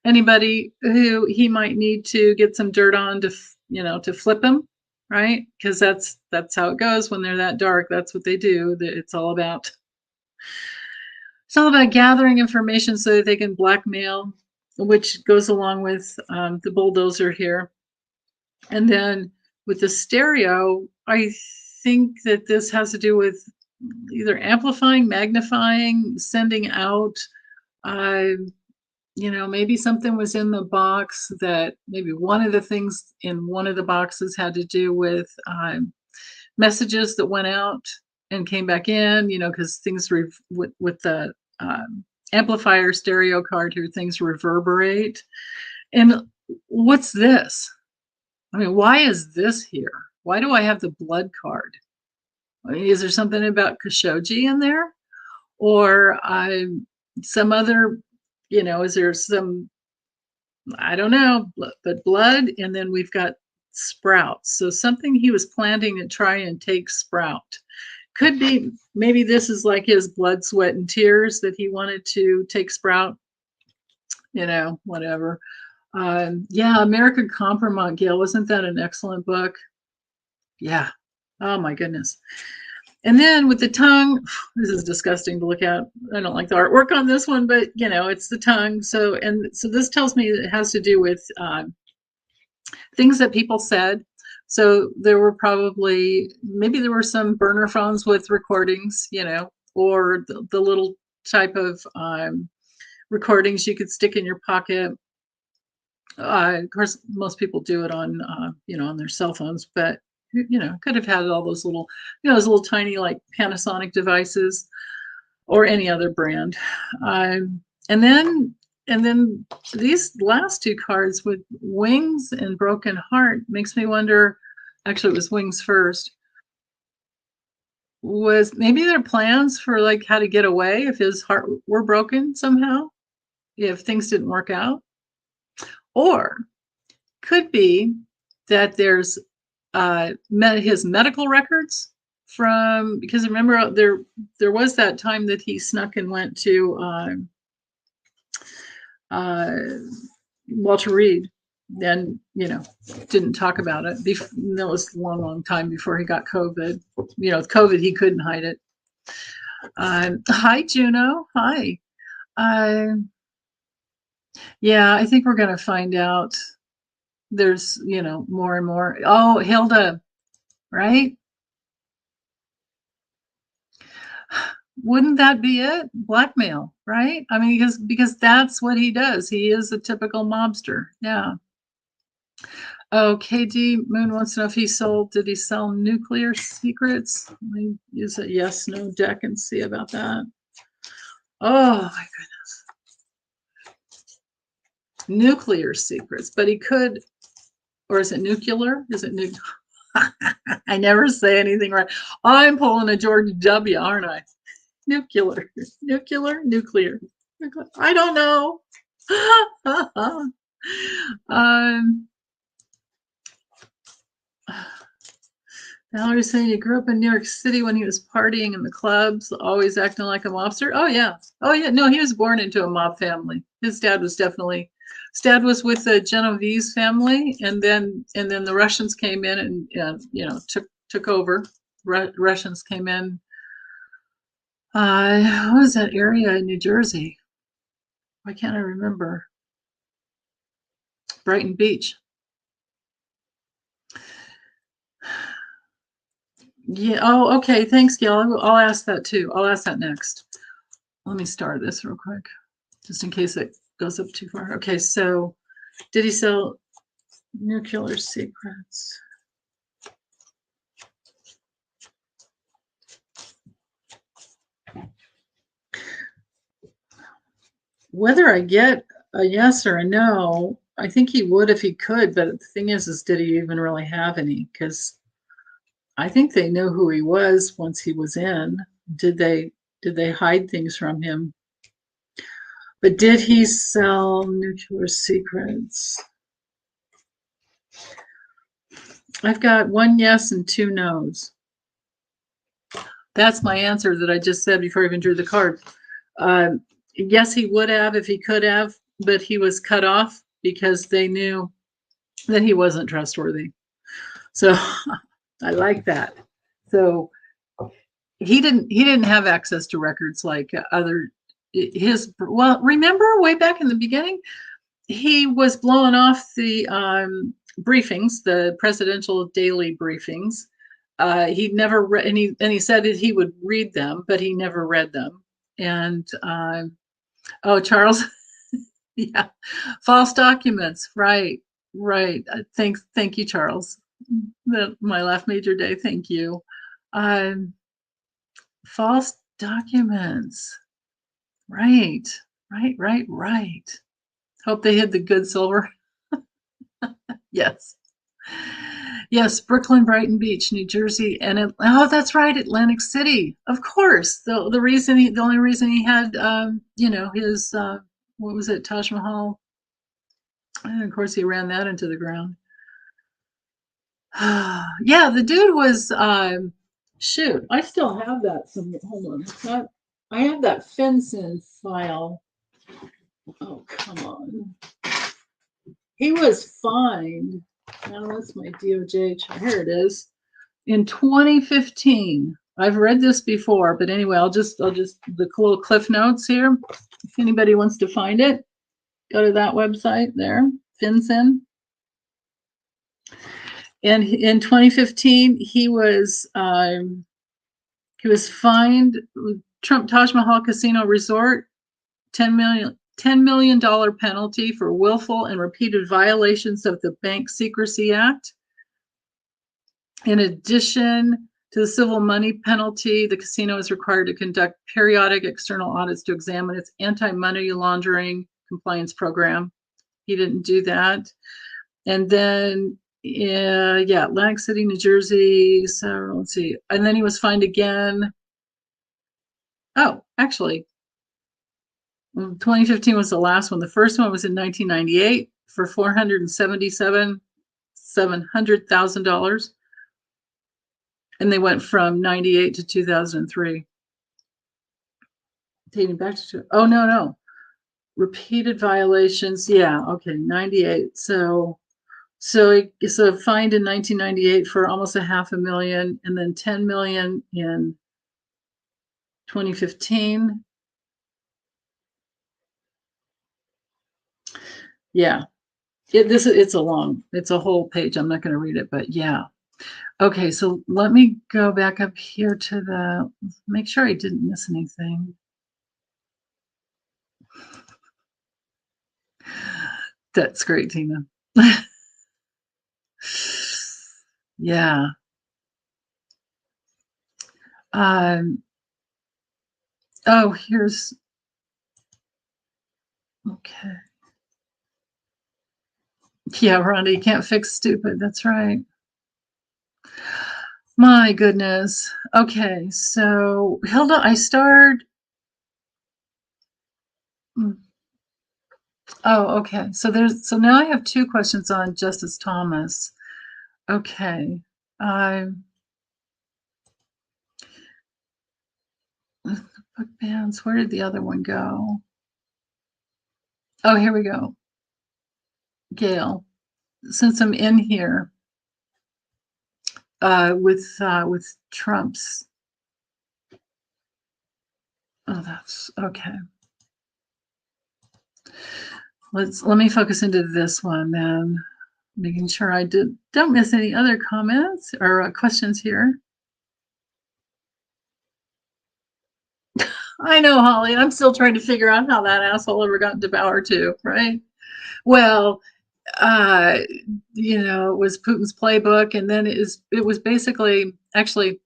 anybody who he might need to get some dirt on to flip him, right? Because that's how it goes when they're that dark. That's what they do. It's all about gathering information so that they can blackmail, which goes along with the bulldozer here. And then with the stereo, I think that this has to do with either amplifying, magnifying, sending out. Maybe something was in the box that maybe one of the things in one of the boxes had to do with messages that went out and came back in, because things with the amplifier stereo card here, things reverberate. And what's this? I mean, why is this here? Why do I have the blood card? I mean, is there something about Khashoggi in there? Or some other, is there some, I don't know, but blood, and then we've got sprouts. So something he was planting to try and take sprout. Could be, maybe this is like his blood, sweat, and tears that he wanted to take sprout, whatever. Yeah, American Compromise, Gail, wasn't that an excellent book? Yeah. Oh my goodness. And then with the tongue, this is disgusting to look at. I don't like the artwork on this one, but it's the tongue. So this tells me it has to do with things that people said. So there were maybe there were some burner phones with recordings, or the little type of recordings you could stick in your pocket. Of course, most people do it on, on their cell phones, but could have had all those little, those little tiny like Panasonic devices or any other brand. And then these last two cards with wings and broken heart makes me wonder. Actually, it was wings first. Was maybe their plans for like how to get away if his heart were broken somehow, if things didn't work out, or could be that there's his medical records because remember there was that time that he snuck and went to Walter Reed and didn't talk about it. That was a long time before he got COVID. With COVID he couldn't hide it. Hi Juno. Hi. Yeah, I think we're going to find out. There's more and more. Oh, Hilda, right? Wouldn't that be it? Blackmail, right? I mean, because that's what he does. He is a typical mobster. Yeah. Oh, KD Moon wants to know if did he sell Nuclear Secrets? Let me use a yes, no deck and see about that. Oh my goodness. Nuclear Secrets, but he could, or is it nuclear? Is it nuclear? I never say anything right. I'm pulling a George W, aren't I? Nuclear. I don't know. Valerie's saying he grew up in New York City when he was partying in the clubs, always acting like a mobster. Oh yeah. No, he was born into a mob family. His dad was with the Genovese family, and then the Russians came in and took over. Russians came in. What was that area in New Jersey? Why can't I remember? Brighton Beach. Yeah. Oh, okay. Thanks, Gail. I'll ask that too. I'll ask that next. Let me start this real quick, just in case it goes up too far. Okay. So, did he sell Nuclear Secrets? whether I get a yes or a no, I think he would if he could. But the thing is did he even really have any? Because I think they knew who he was once he was in. Did they hide things from him? But did he sell nuclear secrets? I've got one yes and two no's. That's my answer that I just said before I even drew the card. Yes, he would have if he could have, but he was cut off because they knew that he wasn't trustworthy. So I like that. So he didn't have access to records like remember way back in the beginning, he was blowing off the briefings, the presidential daily briefings. He never read, and he said that he would read them, but he never read them. And Charles, yeah, false documents, right. Thank you, Charles. My last major day. Thank you. False documents. Right. Hope they hid the good silver. Yes. Yes, Brooklyn, Brighton Beach, New Jersey, and that's right, Atlantic City. Of course, the only reason he had his what was it, Taj Mahal, and of course he ran that into the ground. Yeah, the dude was shoot. I still have that somewhere. Hold on, I have that FinCEN file. Oh, come on. He was fined. Now that's my DOJ. Here it is. In 2015. I've read this before, but anyway, I'll just the little cliff notes here. If anybody wants to find it, go to that website there, FinCEN. And in 2015, he was fined Trump Taj Mahal Casino Resort $10 million penalty for willful and repeated violations of the Bank Secrecy Act. In addition to the civil money penalty, the casino is required to conduct periodic external audits to examine its anti-money laundering compliance program. He didn't do that. And then, Atlantic City, New Jersey. So let's see. And then he was fined again. Oh, actually, 2015 was the last one. The first one was in 1998 for $700,000. And they went from 98 to 2003. Dating back to, no. Repeated violations. Yeah, okay, 98. So fined in 1998 for almost $500,000 and then $10 million in 2015. Yeah. It's a whole page. I'm not going to read it, but yeah. Okay, so let me go back up here to make sure I didn't miss anything. That's great, Tina. Yeah. Here's, okay. Yeah, Rhonda, you can't fix stupid. That's right. My goodness. Okay, so Hilda, I starred. Oh, okay. So now I have two questions on Justice Thomas. Okay. Book bans. Where did the other one go? Oh, here we go. Gail, since I'm in here with Trump's. Oh, that's okay. Let me focus into this one then, making sure I don't miss any other comments or questions here. I know, Hawley. I'm still trying to figure out how that asshole ever got into power too, right? Well, it was Putin's playbook, and then it was basically, actually,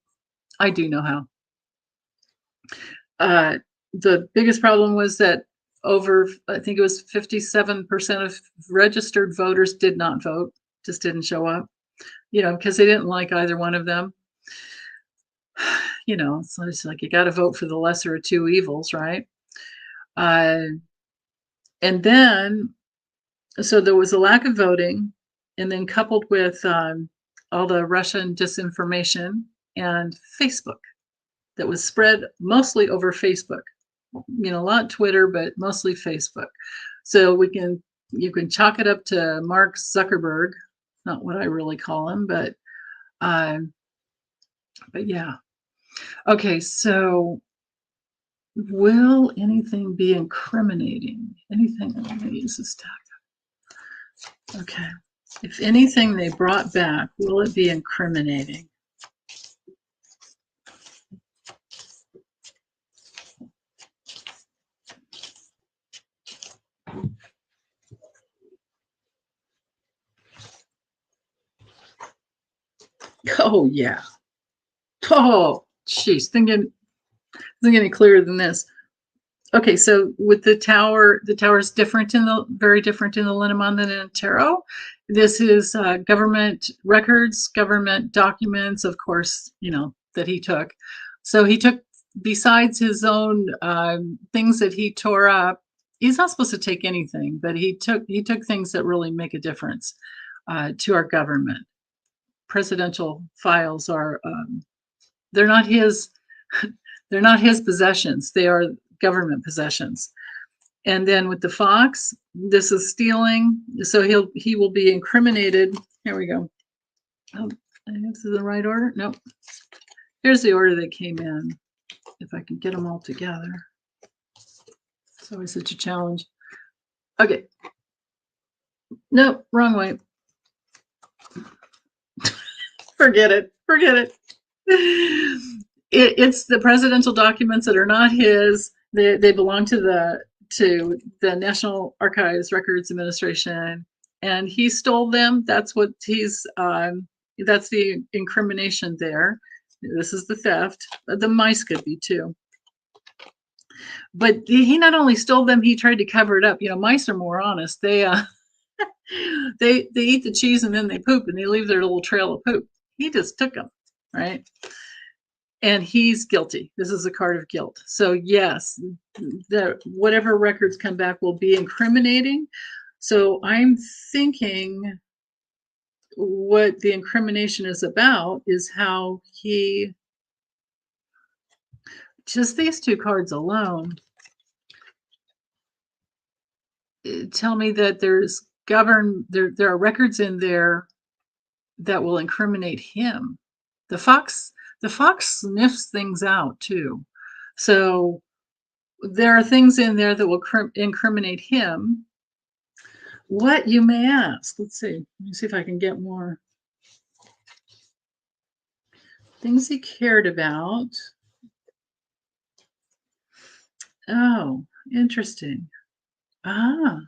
I do know how. The biggest problem was that over, I think it was 57% of registered voters did not vote, just didn't show up, because they didn't like either one of them. So it's like you got to vote for the lesser of two evils, right? And then, so there was a lack of voting, and then coupled with all the Russian disinformation and Facebook that was spread mostly over Facebook. A lot Twitter, but mostly Facebook. So you can chalk it up to Mark Zuckerberg, not what I really call him, but yeah. Okay, so will anything be incriminating? Anything? I'm going to use this tag. Okay. If anything they brought back, will it be incriminating? Oh, yeah. Oh, jeez. Thinking any clearer than this. Okay, so with the tower is very different in the Lenormand than in Tarot. This is government records, government documents, of course, that he took. So he took, besides his own things that he tore up, he's not supposed to take anything, but he took things that really make a difference to our government. Presidential files are, they're not his possessions. They are government possessions. And then with the fox, this is stealing. So he will be incriminated. Here we go. Oh, this is the right order. Nope. Here's the order they came in. If I can get them all together. It's always such a challenge. Okay. Nope, wrong way. Forget it. It's the presidential documents that are not his. They belong to the National Archives Records Administration, and he stole them. That's what that's the incrimination there. This is the theft. The mice could be too. But he not only stole them, he tried to cover it up. Mice are more honest. They they eat the cheese and then they poop, and they leave their little trail of poop. He just took them, right? And he's guilty. This is a card of guilt. So yes, whatever records come back will be incriminating. So I'm thinking what the incrimination is about is how just these two cards alone tell me that there are records in there that will incriminate him. The fox sniffs things out too. So there are things in there that will incriminate him. What, you may ask? Let's see. Let me see if I can get more. Things he cared about. Oh, interesting. Oh,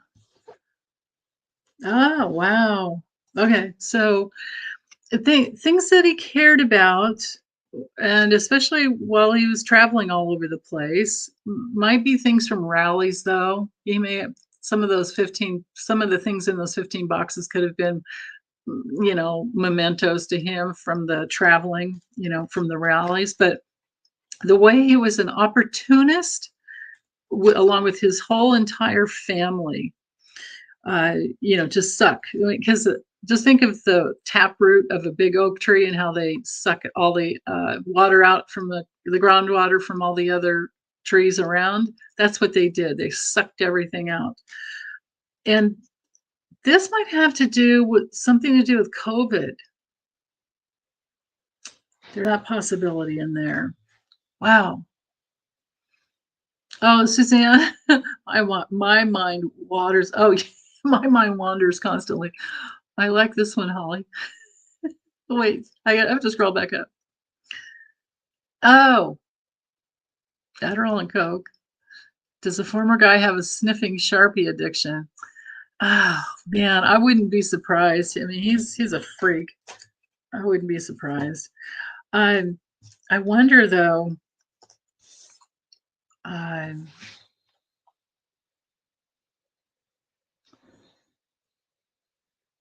wow. Okay, so things that he cared about, and especially while he was traveling all over the place, might be things from rallies, though. He may have some of the things in those 15 boxes could have been, mementos to him from the traveling, from the rallies. But the way he was an opportunist, along with his whole entire family, to suck, because just think of the taproot of a big oak tree and how they suck all the water out from the groundwater from all the other trees around. That's what they did. They sucked everything out. And this might have something to do with COVID. There's that possibility in there. Wow. Oh, Suzanne, my mind waters. Oh, my mind wanders constantly. I like this one, Hawley. Wait, I have to scroll back up. Oh, Adderall and Coke. Does the former guy have a sniffing Sharpie addiction? Oh, man, I wouldn't be surprised. I mean, he's a freak. I wouldn't be surprised. I wonder, though,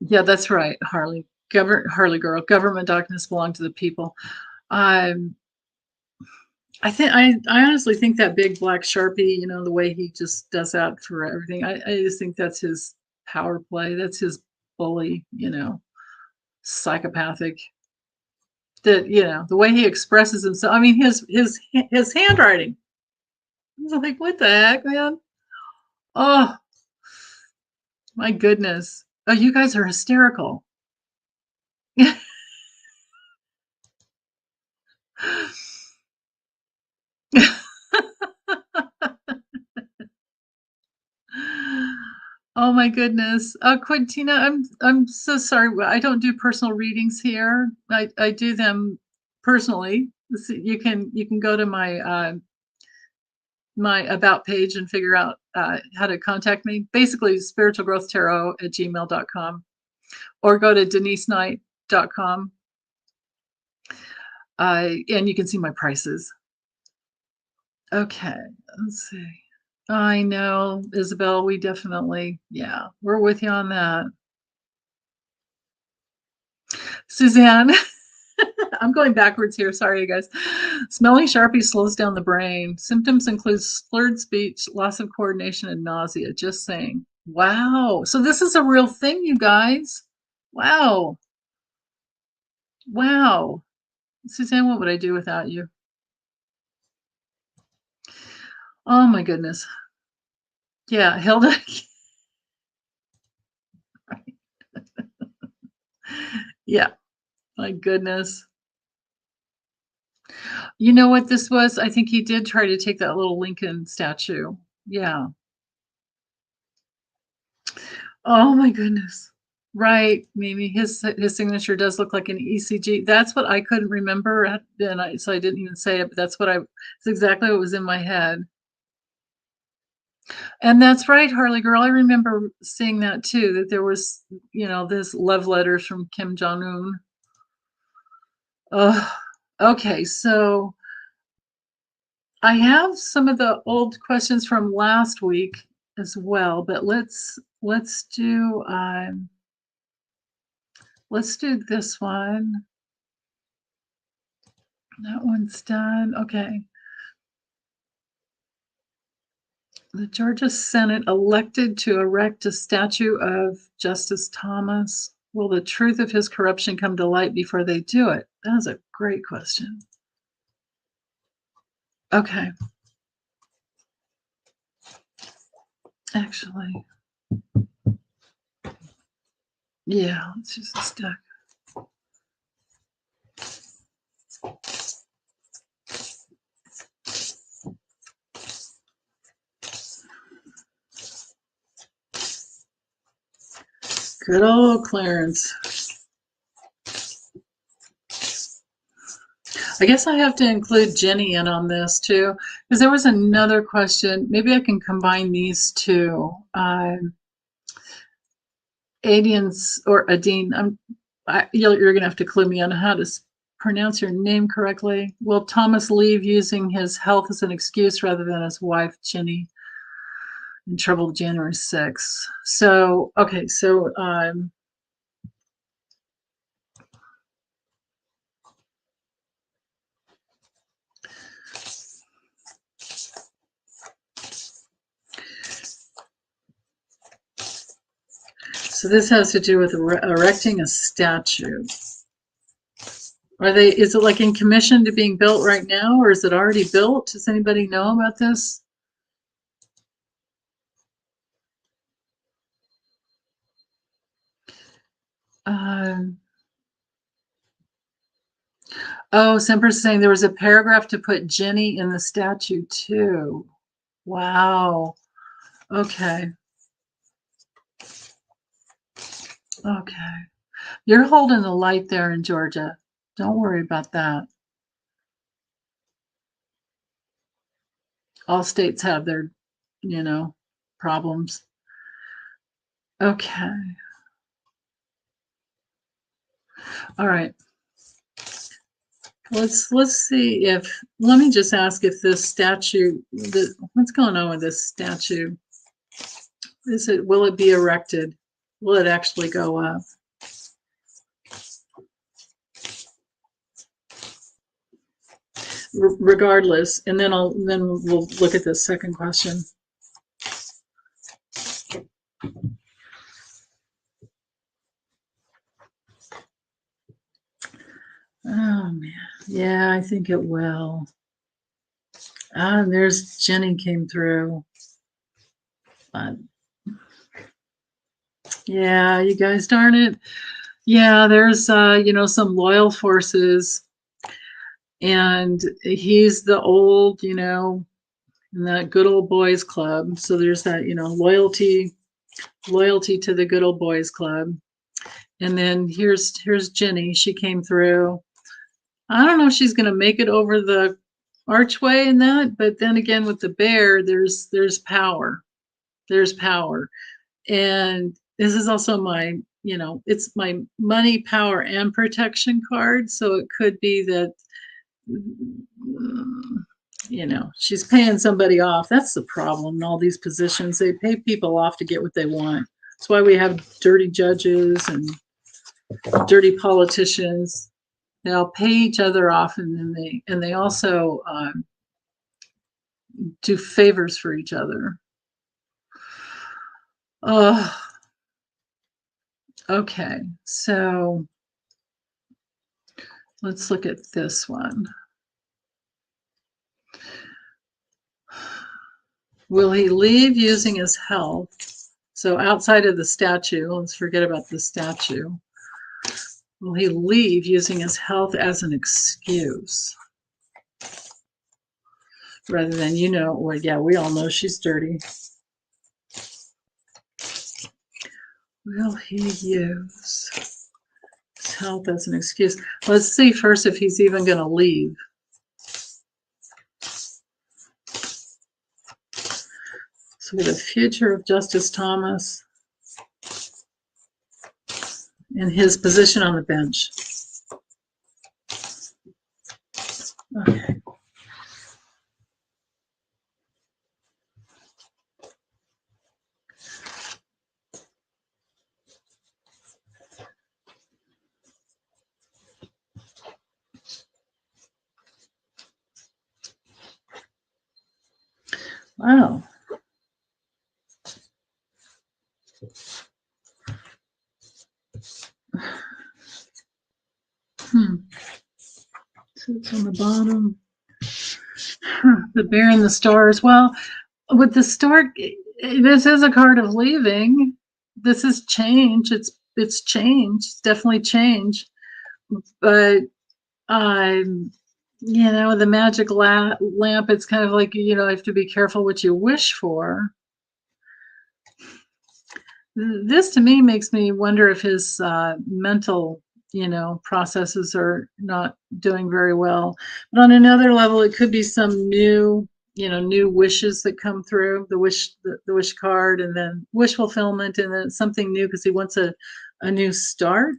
Yeah, that's right, Harley. Harley girl. Government documents belong to the people. Um, I honestly think that big black Sharpie, the way he just does that for everything. I just think that's his power play. That's his bully, psychopathic. That the way he expresses himself. I mean, his handwriting. I was like, what the heck, man? Oh my goodness. Oh, you guys are hysterical. Oh my goodness. Quintina, I'm so sorry. I don't do personal readings here. I do them personally. You can go to my about page and figure out how to contact me. Basically, spiritualgrowthtarot@gmail.com, or go to denisenight.com. And you can see my prices. Okay, let's see. I know, Isabel, we definitely, yeah, we're with you on that. Suzanne, I'm going backwards here. Sorry, you guys. Smelling Sharpie slows down the brain. Symptoms include slurred speech, loss of coordination, and nausea. Just saying. Wow. So this is a real thing, you guys. Wow. Wow. Suzanne, what would I do without you? Oh my goodness. Yeah, Hilda. Yeah, my goodness. You know what this was? I think he did try to take that little Lincoln statue. Yeah. Oh my goodness. Right, Mimi. His signature does look like an ECG. That's what I couldn't remember, so I didn't even say it, but it's exactly what was in my head. And that's right, Harley girl. I remember seeing that too, that there was, this love letters from Kim Jong-un. Okay, so I have some of the old questions from last week as well, but let's do this one. That one's done. Okay. The Georgia Senate elected to erect a statue of Justice Thomas. Will the truth of his corruption come to light before they do it? That is a great question. Okay. Actually, yeah, let's use this deck. Good old Clarence. I guess I have to include Ginni in on this too, because there was another question. Maybe I can combine these two. Adians or Adine, you're going to have to clue me on how to pronounce your name correctly. Will Thomas leave using his health as an excuse rather than his wife, Ginni, in trouble January 6th? So, okay, so this has to do with erecting a statue. Is it like in commission to being built right now, or is it already built? Does anybody know about this? Oh, Semper's saying there was a paragraph to put Ginni in the statue too. Wow. Okay. Okay. You're holding the light there in Georgia. Don't worry about that. All states have their, problems. Okay. All right. Let's see if, let me just ask if this statue, what's going on with this statue? Will it be erected? Will it actually go up? regardless. And then we'll look at this second question. Oh man, yeah, I think it will. And there's Ginni came through. Yeah, you guys, darn it. Yeah, there's some loyal forces, and he's the old, in that good old boys club. So there's that, loyalty to the good old boys club. And then here's Ginni. She came through. I don't know if she's going to make it over the archway in that, but then again with the bear, there's power. There's power. And this is also my, it's my money, power, and protection card. So it could be that, she's paying somebody off. That's the problem in all these positions. They pay people off to get what they want. That's why we have dirty judges and dirty politicians. They'll pay each other off, and then they also do favors for each other. Okay, so let's look at this one. Will he leave using his health? So outside of the statue, let's forget about the statue. Will he leave using his health as an excuse? Rather than, well, yeah, we all know she's dirty. Will he use his health as an excuse? Let's see first if he's even going to leave. So we have the future of Justice Thomas and his position on the bench. Okay. Wow. So it's on the bottom. The bear and the stars. Well, with the star, this is a card of leaving. This is change. It's change. It's definitely change. But the magic lamp, it's kind of like, you have to be careful what you wish for. This to me makes me wonder if his mental, processes are not doing very well. But on another level, it could be some new wishes that come through, the wish card, and then wish fulfillment, and then something new because he wants a new start.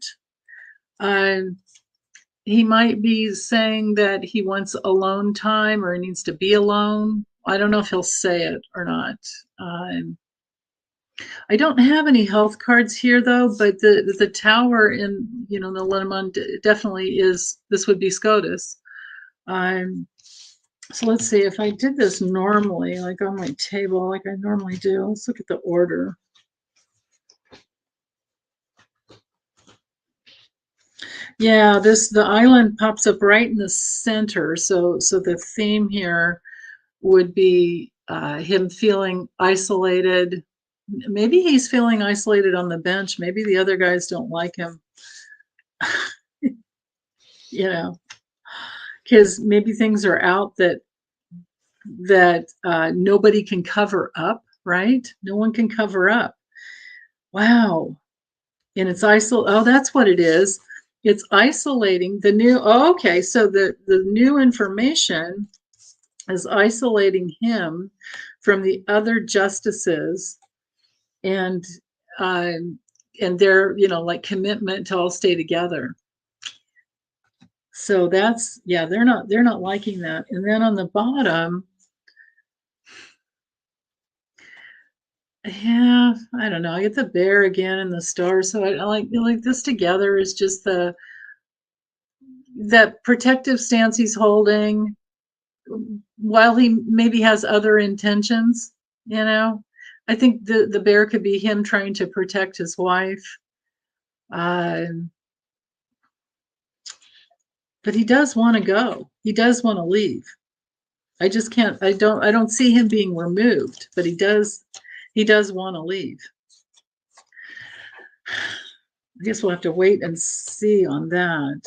He might be saying that he wants alone time or he needs to be alone. I don't know if he'll say it or not. I don't have any health cards here though, but the tower in the Lenormand definitely is. This would be SCOTUS. So let's see if I did this normally, like on my table, like I normally do. Let's look at the order. Yeah, the island pops up right in the center. So the theme here would be him feeling isolated. Maybe he's feeling isolated on the bench. Maybe the other guys don't like him. Because maybe things are out that nobody can cover up, right? No one can cover up. Wow. And it's oh, that's what it is. It's isolating the new. Oh, okay. So the new information is isolating him from the other justices and their, like commitment to all stay together. So that's, yeah, they're not liking that. And then on the bottom, yeah, I don't know. I get the bear again and the star. So I like this together is just that protective stance he's holding. while he maybe has other intentions, I think the bear could be him trying to protect his wife. But he does want to go. He does want to leave. I just can't, I don't see him being removed, but he does want to leave. I guess we'll have to wait and see on that.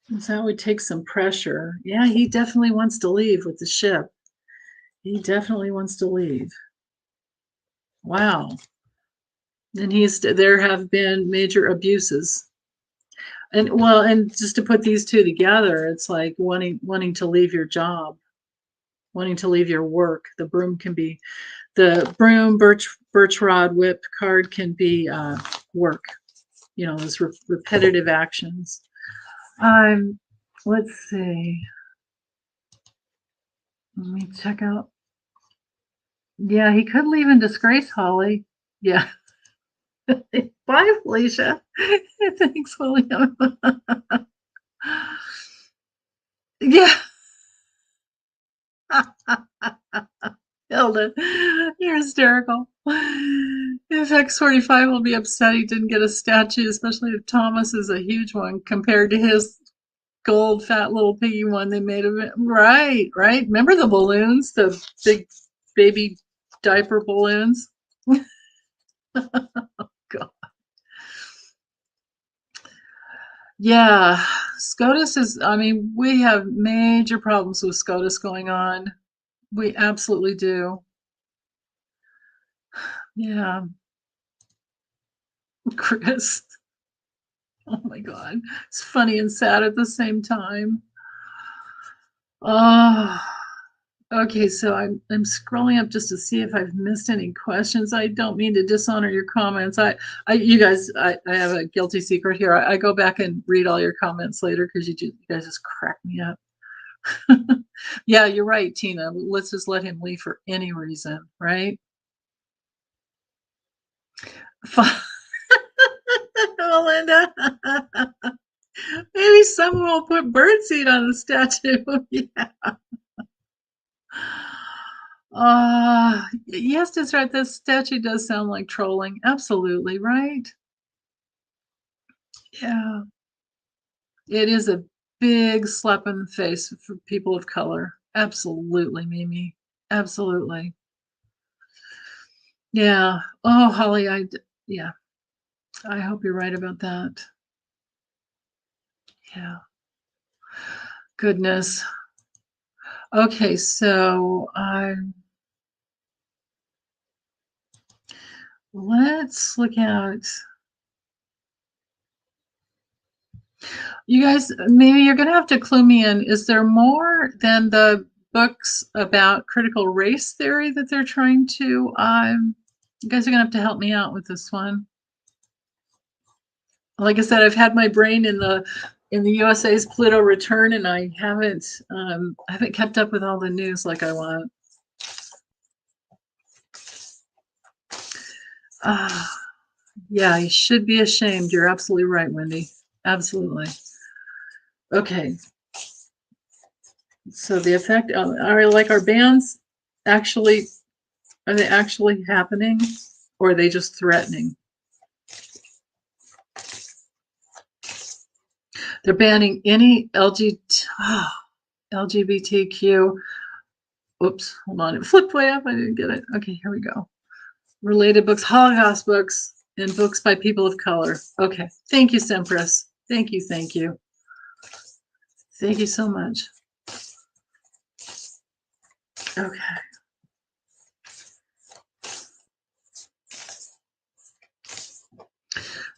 That would take some pressure. Yeah, he definitely wants to leave with the ship. He definitely wants to leave. Wow. And there have been major abuses. And just to put these two together, it's like wanting to leave your job, wanting to leave your work. The broom, birch rod, whip card can be work. Those repetitive actions. Let's see. Let me check out. Yeah, he could leave in disgrace, Hawley. Yeah. Bye, Felicia. Thanks, William. Yeah. Hilda, you're hysterical. In fact, 45 will be upset he didn't get a statue, especially if Thomas is a huge one compared to his gold, fat little piggy one they made of it. Right. Remember the balloons, the big baby diaper balloons? God. Yeah, SCOTUS we have major problems with SCOTUS going on. We absolutely do. Yeah. Chris. Oh my God. It's funny and sad at the same time. Oh, okay. So I'm scrolling up just to see if I've missed any questions. I don't mean to dishonor your comments. You guys, I have a guilty secret here. I go back and read all your comments later because you guys just crack me up. Yeah, you're right, Tina. Let's just let him leave for any reason, right? Melinda. Maybe someone will put birdseed on the statue. Yeah. Yes, that's right. This statue does sound like trolling. Absolutely, right? Yeah. It is a big slap in the face for people of color. Absolutely, Mimi. Absolutely. Yeah. Oh, Holly, yeah. I hope you're right about that. Yeah. Goodness. Okay, so let's look at. You guys, maybe you're going to have to clue me in. Is there more than the books about critical race theory that they're trying to? You guys are going to have to help me out with this one. Like I said, I've had my brain in the USA's Pluto return, and I haven't kept up with all the news like I want. Yeah, you should be ashamed. You're absolutely right, Wendy. Absolutely. Okay. So the effect are like our bans actually, are they actually happening, or are they just threatening? They're banning any LGBTQ. Oops, hold on. It flipped way up. I didn't get it. Okay, here we go. Related books, Holocaust books, and books by people of color. Okay. Thank you, Sempress. Thank you. Thank you. Thank you so much. Okay.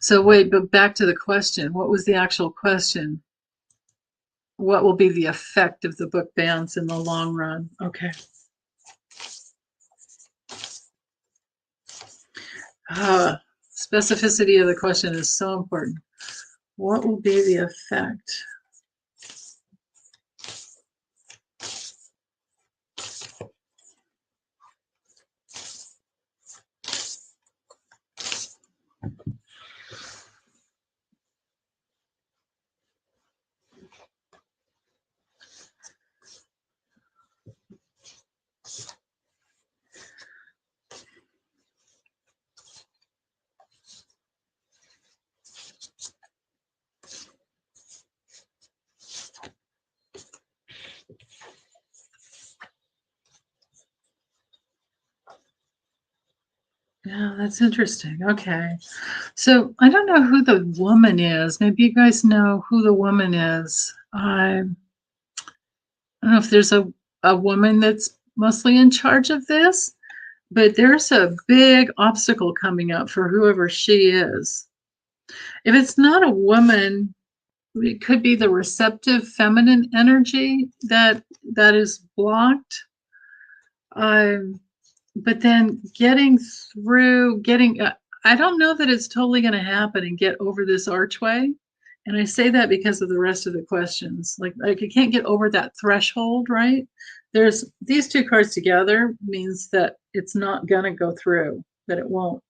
So wait, but back to the question. What was the actual question? What will be the effect of the book bans in the long run? Okay. Specificity of the question is so important. What will be the effect? Yeah, that's interesting. Okay. So I don't know who the woman is. Maybe you guys know who the woman is. I don't know if there's a woman that's mostly in charge of this, but there's a big obstacle coming up for whoever she is. If it's not a woman, it could be the receptive feminine energy that is blocked. Um, but then I don't know that it's totally going to happen and get over this archway. And I say that because of the rest of the questions. Like you can't get over that threshold, right? There's these two cards together means that it's not going to go through, that it won't.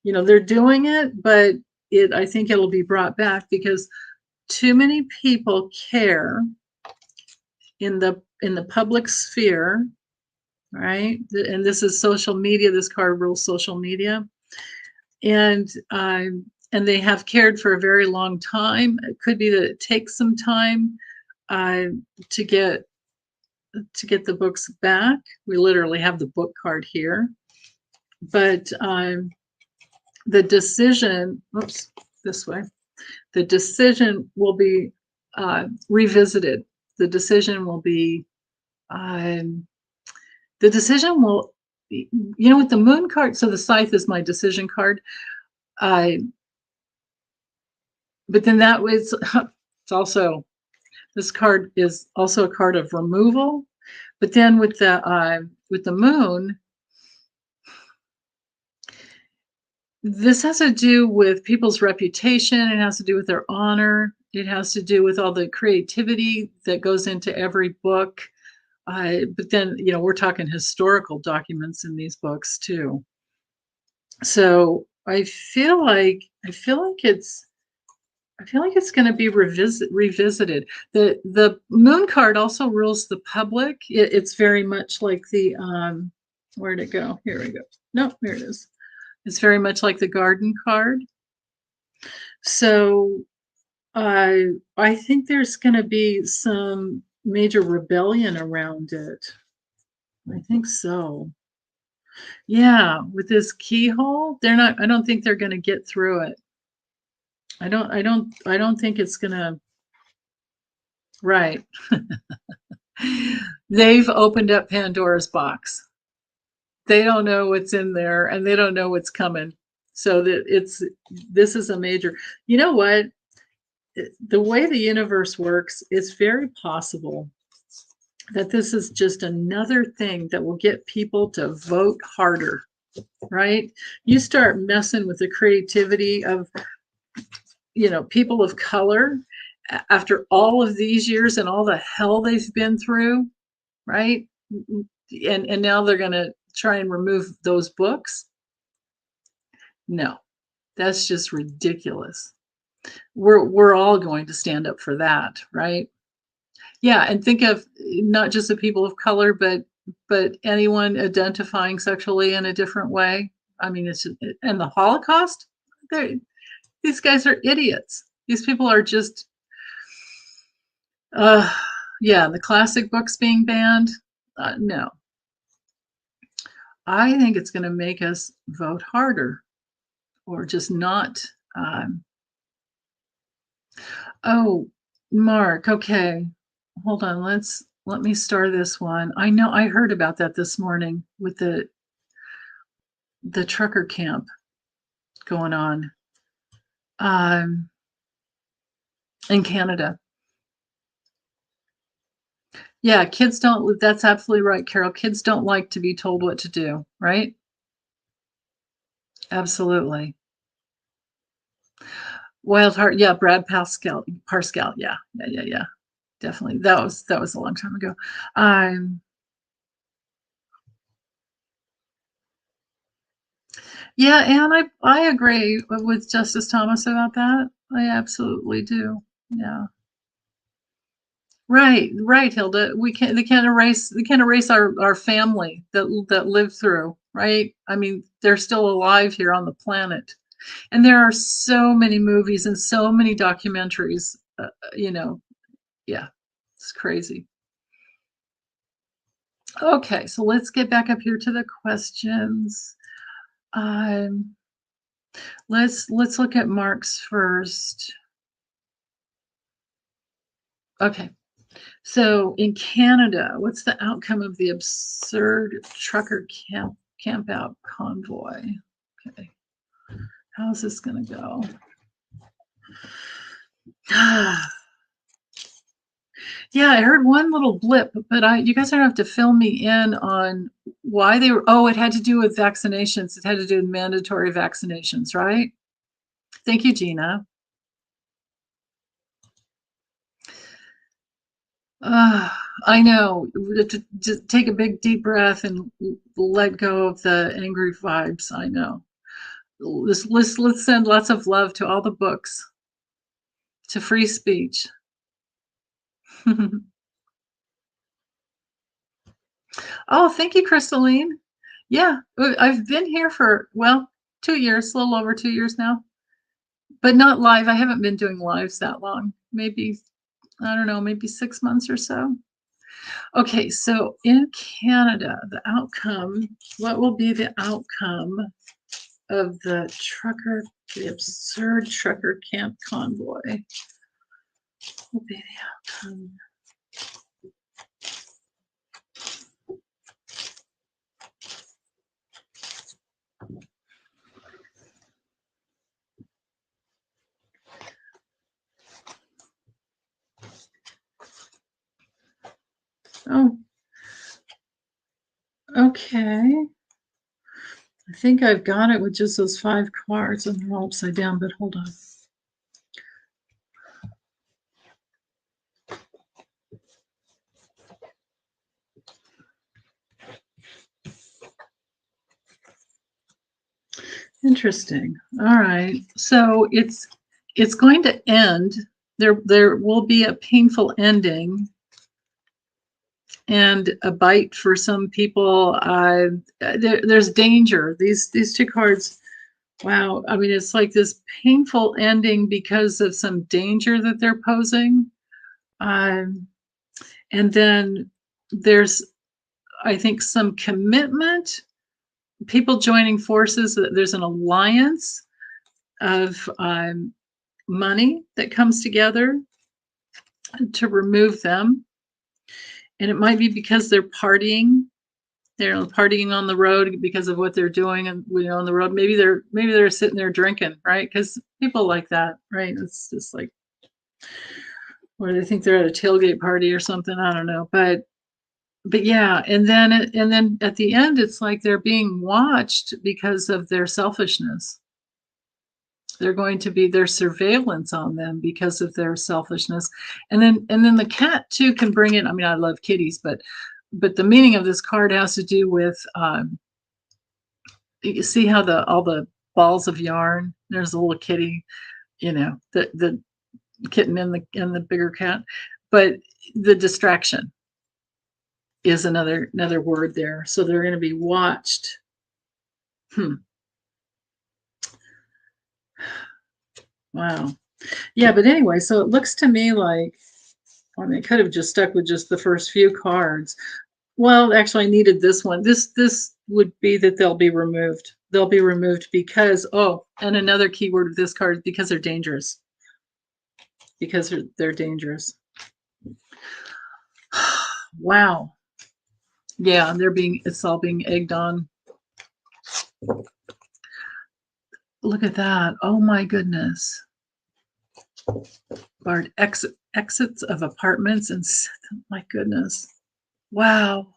They're doing it, but I think it'll be brought back because too many people care in the public sphere, right? And this is social media. This card rules social media, and they have cared for a very long time. It could be that it takes some time uh, to get the books back. We literally have the book card here, but the decision. Oops, this way. The decision will be revisited. The decision will be. The decision will. With the moon card. So the scythe is my decision card. But then that was. It's also. This card is also a card of removal. But then with the moon, this has to do with people's reputation. It has to do with their honor. It has to do with all the creativity that goes into every book. But then, we're talking historical documents in these books too. So I feel like it's going to be revisited. The moon card also rules the public. It's very much like the where'd it go? Here we go. No, there it is. It's very much like the garden card. So I think there's going to be some major rebellion around it. I think so. Yeah, with this keyhole, I don't think they're going to get through it. I don't think it's going to. Right. They've opened up Pandora's box. They don't know what's in there and they don't know what's coming. So this is a major. You know what? The way the universe works, it's very possible that this is just another thing that will get people to vote harder, right? You start messing with the creativity of, people of color after all of these years and all the hell they've been through, right? And now they're going to try and remove those books. No, that's just ridiculous. We're all going to stand up for that, right? Yeah, and think of not just the people of color, but anyone identifying sexually in a different way. I mean, and the Holocaust. These guys are idiots. These people are just, yeah. The classic books being banned. No, I think it's going to make us vote harder, or just not. Oh, Mark. Okay, hold on. Let me start this one. I know I heard about that this morning with the trucker camp going on in Canada. Yeah, kids don't. That's absolutely right, Carol. Kids don't like to be told what to do, right? Absolutely. Wild Heart. Yeah, Brad Parscale. Yeah. Definitely. That was a long time ago. Yeah, and I agree with Justice Thomas about that. I absolutely do. Yeah. Right, Hilda. They can't erase our family that lived through, right? I mean, they're still alive here on the planet. And there are so many movies and so many documentaries, yeah, it's crazy. Okay, so let's get back up here to the questions. Let's look at Mark's first. Okay. So in Canada, what's the outcome of the absurd trucker camp out convoy? Okay. How's this going to go? Yeah, I heard one little blip, but you guys are gonna have to fill me in on why they were. Oh, it had to do with vaccinations. It had to do with mandatory vaccinations, right? Thank you, Gina. I know. Just take a big deep breath and let go of the angry vibes. I know. Let's send lots of love to all the books, to free speech. Oh, thank you, Crystalline. Yeah, I've been here for, well, 2 years, a little over 2 years now, but not live. I haven't been doing lives that long. Maybe, I don't know, maybe 6 months or so. Okay, so in Canada, the outcome, what will be the outcome of the absurd trucker camp convoy? What will be the outcome? Oh, okay. I think I've got it with just those 5 cards, and they're all upside down, but hold on. Interesting. All right. So it's going to end. There will be a painful ending and a bite for some people. There's danger. These 2 cards. Wow. I mean, it's like this painful ending because of some danger that they're posing. And then there's, I think, some commitment. People joining forces. There's an alliance of money that comes together to remove them. And it might be because they're partying. They're partying on the road because of what they're doing, and on the road. Maybe they're sitting there drinking, right? Because people like that, right? It's just like, or they think they're at a tailgate party or something. I don't know, but yeah. And then at the end, it's like they're being watched because of their selfishness. They're going to be their surveillance on them because of their selfishness. And then the cat too can bring in, I mean, I love kitties, but the meaning of this card has to do with you see how all the balls of yarn, there's a little kitty, the kitten and the bigger cat, but the distraction is another word there. So they're going to be watched. Wow. Yeah, but anyway, so it looks to me like, I mean, it could have just stuck with just the first few cards. Well, actually, I needed this one. This would be that they'll be removed. They'll be removed because, and another keyword of this card, because they're dangerous. Because they're dangerous. Wow. Yeah, it's all being egged on. Look at that. Oh my goodness. Barred exits of apartments and my goodness. Wow.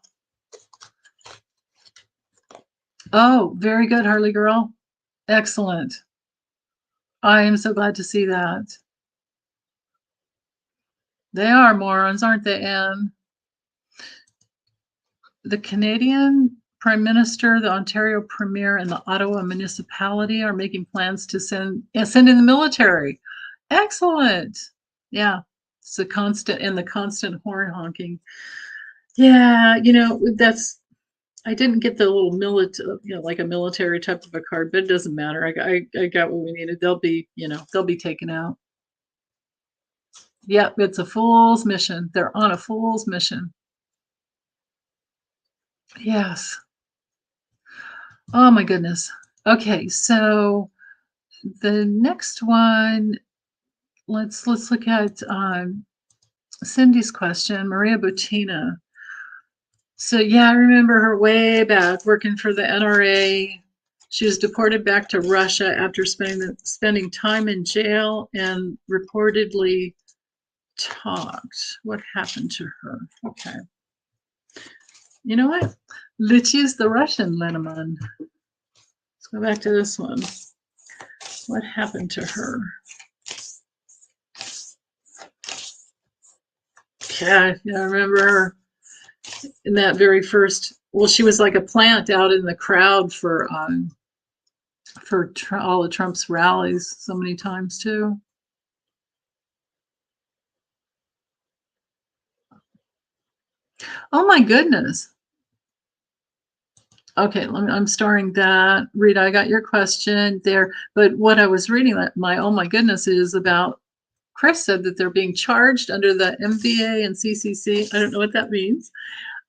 Oh, very good, Harley girl. Excellent. I am so glad to see that. They are morons, aren't they, Anne? The Canadian Prime Minister, the Ontario Premier, and the Ottawa Municipality are making plans to send in the military. Excellent. Yeah. It's the constant horn honking. Yeah, I didn't get the little like a military type of a card, but it doesn't matter. I got what we needed. They'll be taken out. Yep, it's a fool's mission. They're on a fool's mission. Yes. Oh my goodness. Okay, so the next one, let's look at Cindy's question, Maria Butina. So yeah, I remember her way back working for the NRA. She was deported back to Russia after spending time in jail and reportedly talked. What happened to her? Okay. You know what? Let's use the Russian Leneman. Let's go back to this one. What happened to her? Yeah, I remember her in that very first. Well, she was like a plant out in the crowd for all of Trump's rallies so many times too. Oh my goodness. Okay, I'm starring that. Rita, I got your question there. But what I was reading, my oh my goodness, is about Chris said that they're being charged under the MVA and CCC. I don't know what that means.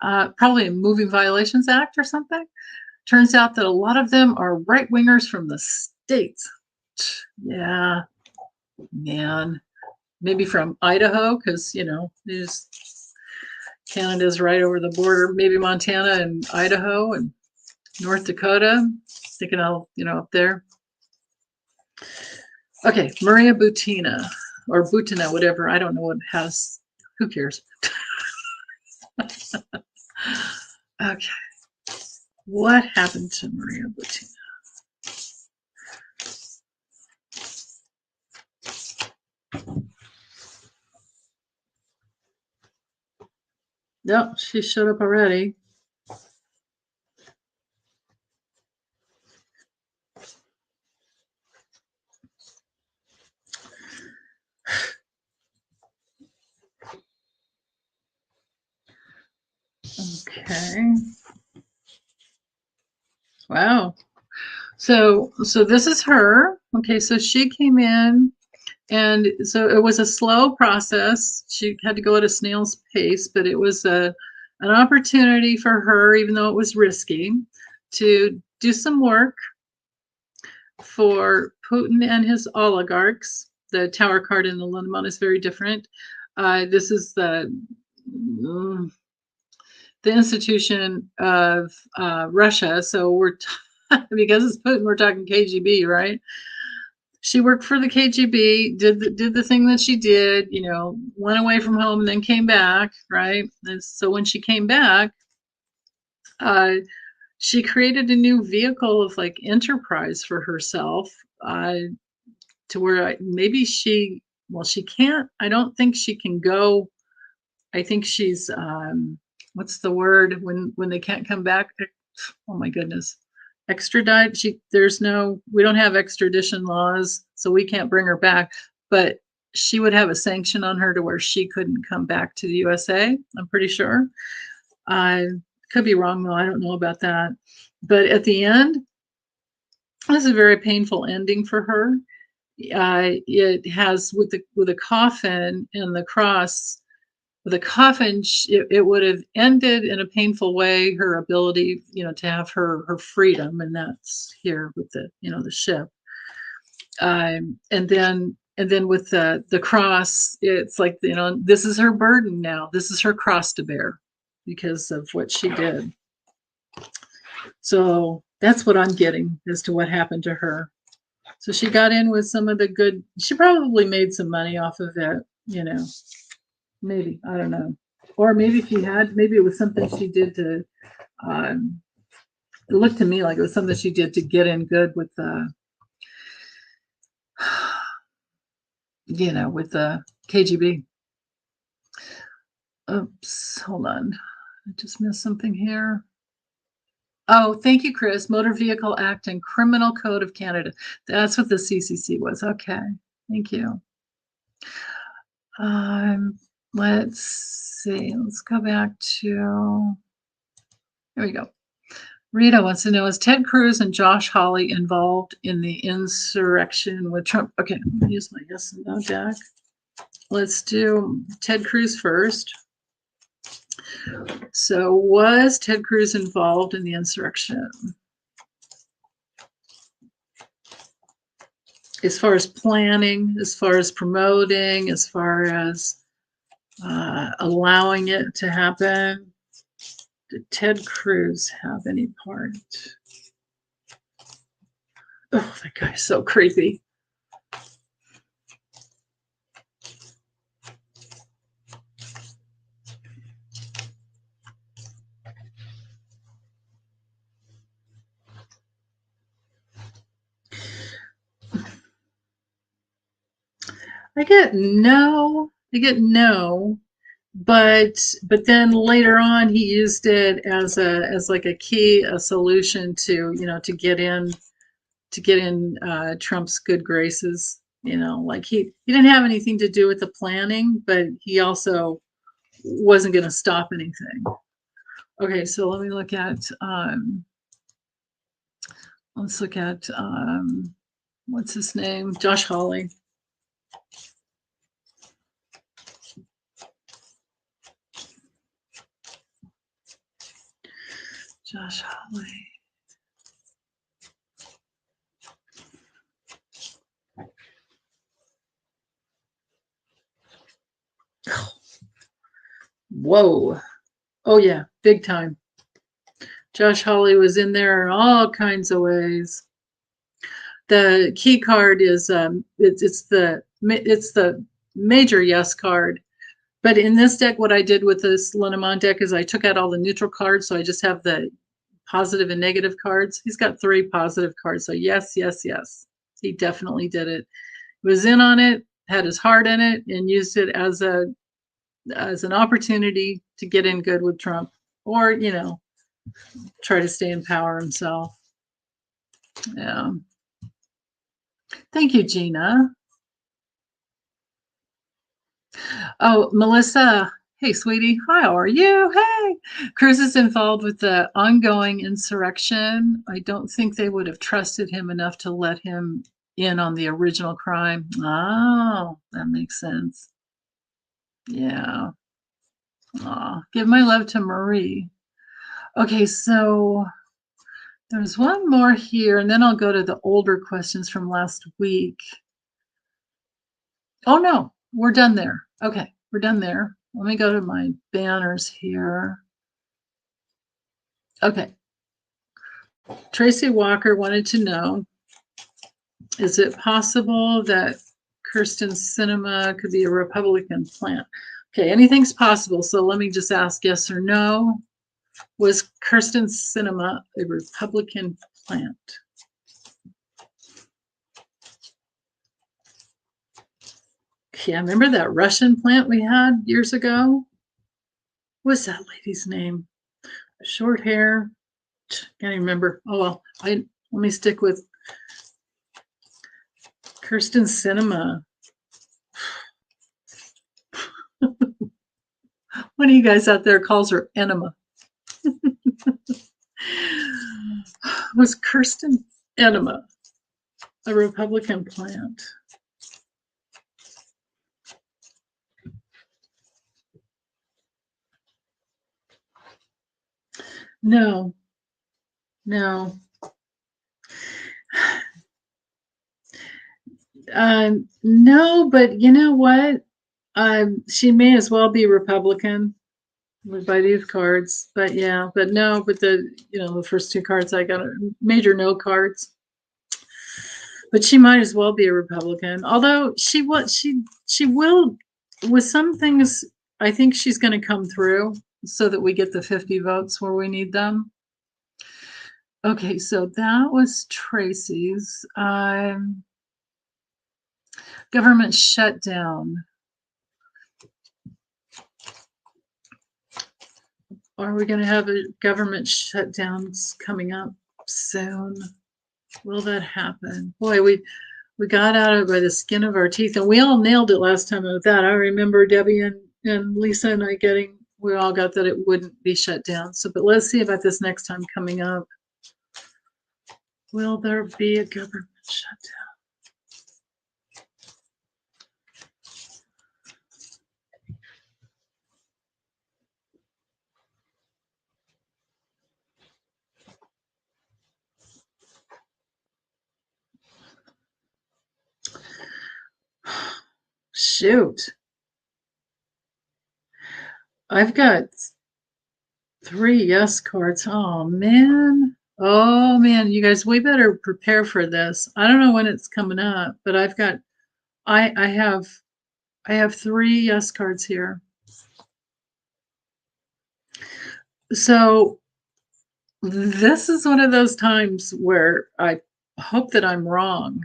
Probably a Moving Violations Act or something. Turns out that a lot of them are right wingers from the States. Yeah, man. Maybe from Idaho, because, Canada's right over the border. Maybe Montana and Idaho and North Dakota. Thinking I'll, up there. Okay, Maria Butina or Butina, whatever. I don't know what it has. Who cares? Okay. What happened to Maria Butina? Nope, she showed up already. Okay. Wow. So this is her. Okay, so she came in, and so it was a slow process. She had to go at a snail's pace, but it was an opportunity for her, even though it was risky, to do some work for Putin and his oligarchs. The tower card in the Lindemann is very different. This is the institution of Russia. So we're because it's Putin, we're talking KGB, right? She worked for the KGB, did the thing that she did, went away from home and then came back, right? And so when she came back, she created a new vehicle of like enterprise for herself, to where maybe she can't. I don't think she can go. I think she's what's the word when they can't come back? Oh my goodness. Extradite. We don't have extradition laws, so we can't bring her back, but she would have a sanction on her to where she couldn't come back to the USA. I'm pretty sure. I could be wrong though. I don't know about that. But at the end, this is a very painful ending for her. It has with a coffin and the cross. With a coffin, it would have ended in a painful way her ability, to have her freedom, and that's here with the ship. And then with the cross, it's like this is her burden now. This is her cross to bear because of what she did. So that's what I'm getting as to what happened to her. So she got in with some of the good. She probably made some money off of it, maybe, I don't know. Or maybe maybe it was something she did to, it looked to me like it was something she did to get in good with with the KGB. Oops, hold on. I just missed something here. Oh, thank you, Chris. Motor Vehicle Act and Criminal Code of Canada. That's what the CCC was. Okay, thank you. Let's see. Let's go back to. Here we go. Rita wants to know, is Ted Cruz and Josh Hawley involved in the insurrection with Trump? Okay, I'm going to use my yes and no deck. Let's do Ted Cruz first. So was Ted Cruz involved in the insurrection? as far as planning, as far as promoting, as far as allowing it to happen. Did Ted Cruz have any part? Oh, that guy's so creepy. I get no, but then later on he used it as like a key, a solution to, to get in Trump's good graces. Like he didn't have anything to do with the planning, but he also wasn't going to stop anything. Okay, so let me look at what's his name? Josh Hawley. Josh Hawley. Whoa. Oh yeah, big time. Josh Hawley was in there in all kinds of ways. The key card is it's the major yes card. But in this deck, what I did with this Lenormand deck is I took out all the neutral cards, so I just have the positive and negative cards. He's got 3 positive cards, so yes, yes, yes. He definitely did it. He was in on it, had his heart in it, and used it as an opportunity to get in good with Trump, or try to stay in power himself. Yeah. Thank you, Gina. Oh, Melissa. Hey, sweetie. How are you? Hey. Cruz is involved with the ongoing insurrection. I don't think they would have trusted him enough to let him in on the original crime. Oh, that makes sense. Yeah. Aw. Give my love to Marie. Okay, so there's one more here, and then I'll go to the older questions from last week. Oh, no, we're done there. Okay, we're done there. Let me go to my banners here. Okay. Tracy Walker wanted to know, is it possible that Kirsten Sinema could be a Republican plant? Okay, anything's possible. So let me just ask yes or no. Was Kirsten Sinema a Republican plant? Yeah, remember that Russian plant we had years ago? What's that lady's name? Short hair. Can't even remember. Oh well, let me stick with Kirsten Sinema. One of you guys out there calls her Enema. Was Kirsten Enema a Republican plant? No. No, but you know what? She may as well be Republican by these cards. But yeah, but no, but the first 2 cards I got are major no cards. But she might as well be a Republican. Although she will with some things. I think she's going to come through so that we get the 50 votes where we need them. Okay, so that was Tracy's. Government shutdown. Are we going to have a government shutdowns coming up soon? Will that happen? Boy, we got out of it by the skin of our teeth, and we all nailed it last time with that. I remember Debbie and Lisa and I we all got that it wouldn't be shut down. So, but let's see about this next time coming up. Will there be a government shutdown? shoot. I've got 3 yes cards. Oh man. Oh man, you guys, we better prepare for this. I don't know when it's coming up, but I have 3 yes cards here. So this is one of those times where I hope that I'm wrong.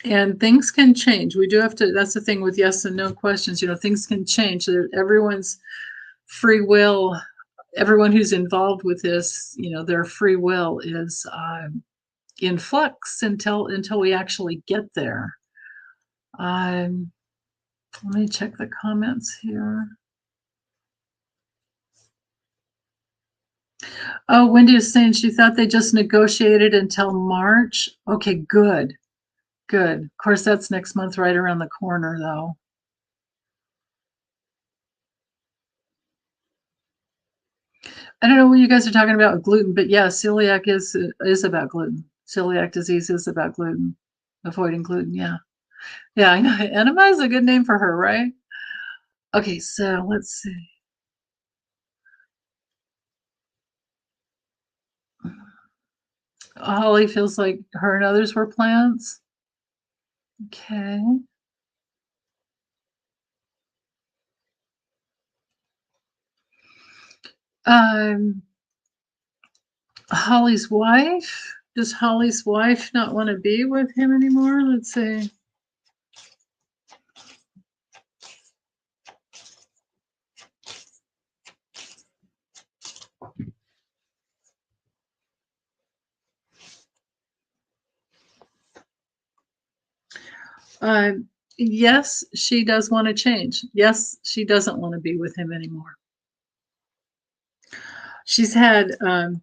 And things can change. We do have to, that's the thing with yes and no questions, things can change. Everyone's free will, everyone who's involved with this, their free will is in flux until we actually get there. Let me check the comments here. Oh, Wendy is saying she thought they just negotiated until March. Okay, good. Good. Of course, that's next month, right around the corner, though. I don't know what you guys are talking about with gluten, but yeah, celiac is about gluten. Celiac disease is about gluten, avoiding gluten. Yeah. Yeah, I know. Enema is a good name for her, right? Okay, so let's see. Hawley feels like her and others were plants. Okay. Holly's wife. Does Holly's wife not want to be with him anymore? Let's see. Yes, she does want to change. Yes, she doesn't want to be with him anymore. She's had a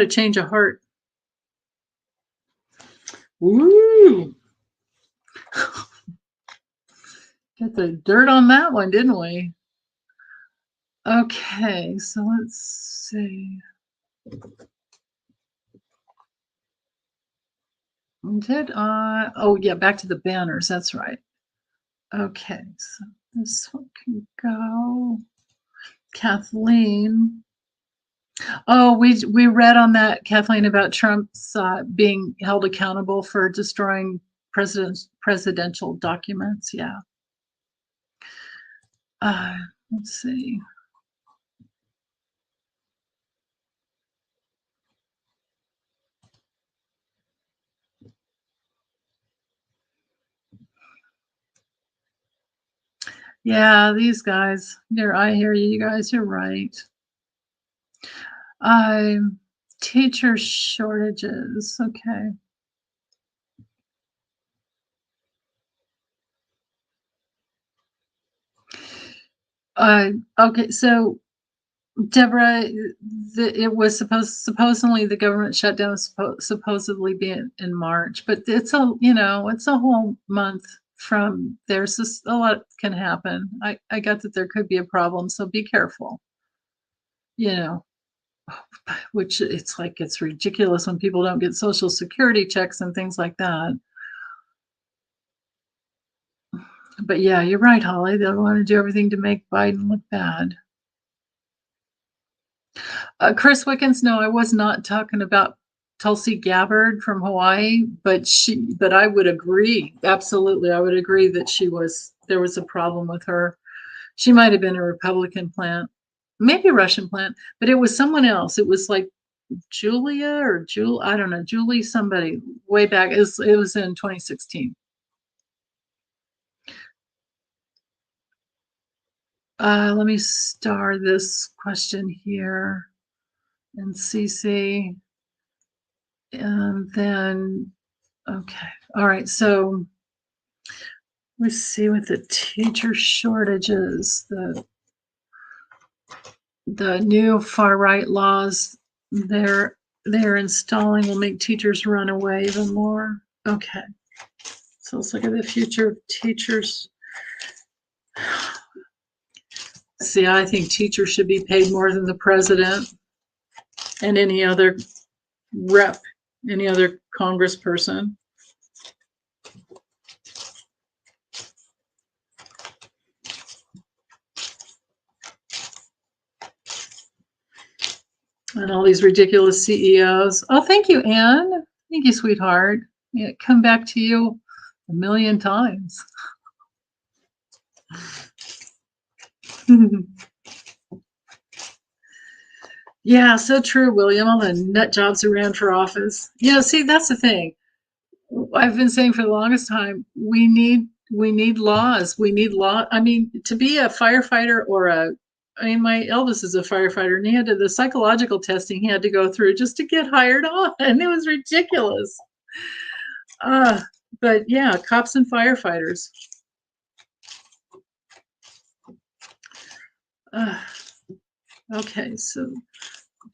change of heart. Ooh. Got the dirt on that one, didn't we? Okay, so let's see. Oh yeah, back to the banners, that's right. Okay, so this one can go. Kathleen. Oh, we read on that, Kathleen, about Trump's being held accountable for destroying presidential documents. Yeah. Let's see. Yeah, these guys. I hear you. You guys are right. Teacher shortages. Okay. Okay, so Deborah, it was supposedly the government shutdown was supposedly be in March, but it's a whole month from there. So a lot can happen. I got that there could be a problem, so be careful. Which it's ridiculous when people don't get Social Security checks and things like that. But yeah, you're right, Holly. They'll want to do everything to make Biden look bad. Chris Wickens, no, I was not talking about Tulsi Gabbard from Hawaii, but I would agree. Absolutely. I would agree that there was a problem with her. She might have been a Republican plant, maybe a Russian plant, but it was someone else. It was like Julia or I don't know, Julie, somebody way back. It was in 2016. Let me star this question here and CC. And then, okay. All right. So let's see what the teacher shortages, the new far right laws they're installing will make teachers run away even more. Okay. So let's look at the future of teachers. See, I think teachers should be paid more than the president and any other rep, any other congressperson. And all these ridiculous CEOs. Oh, thank you, Anne. Thank you, sweetheart. Yeah, come back to you a million times. Yeah, so true, William. All the nut jobs who ran for office. Yeah, see, that's the thing. I've been saying for the longest time, we need laws. We need law. I mean, to be a firefighter or I mean, my Elvis is a firefighter, and he had the psychological testing he had to go through just to get hired on. It was ridiculous. Uh, but yeah, cops and firefighters. Uh, okay, so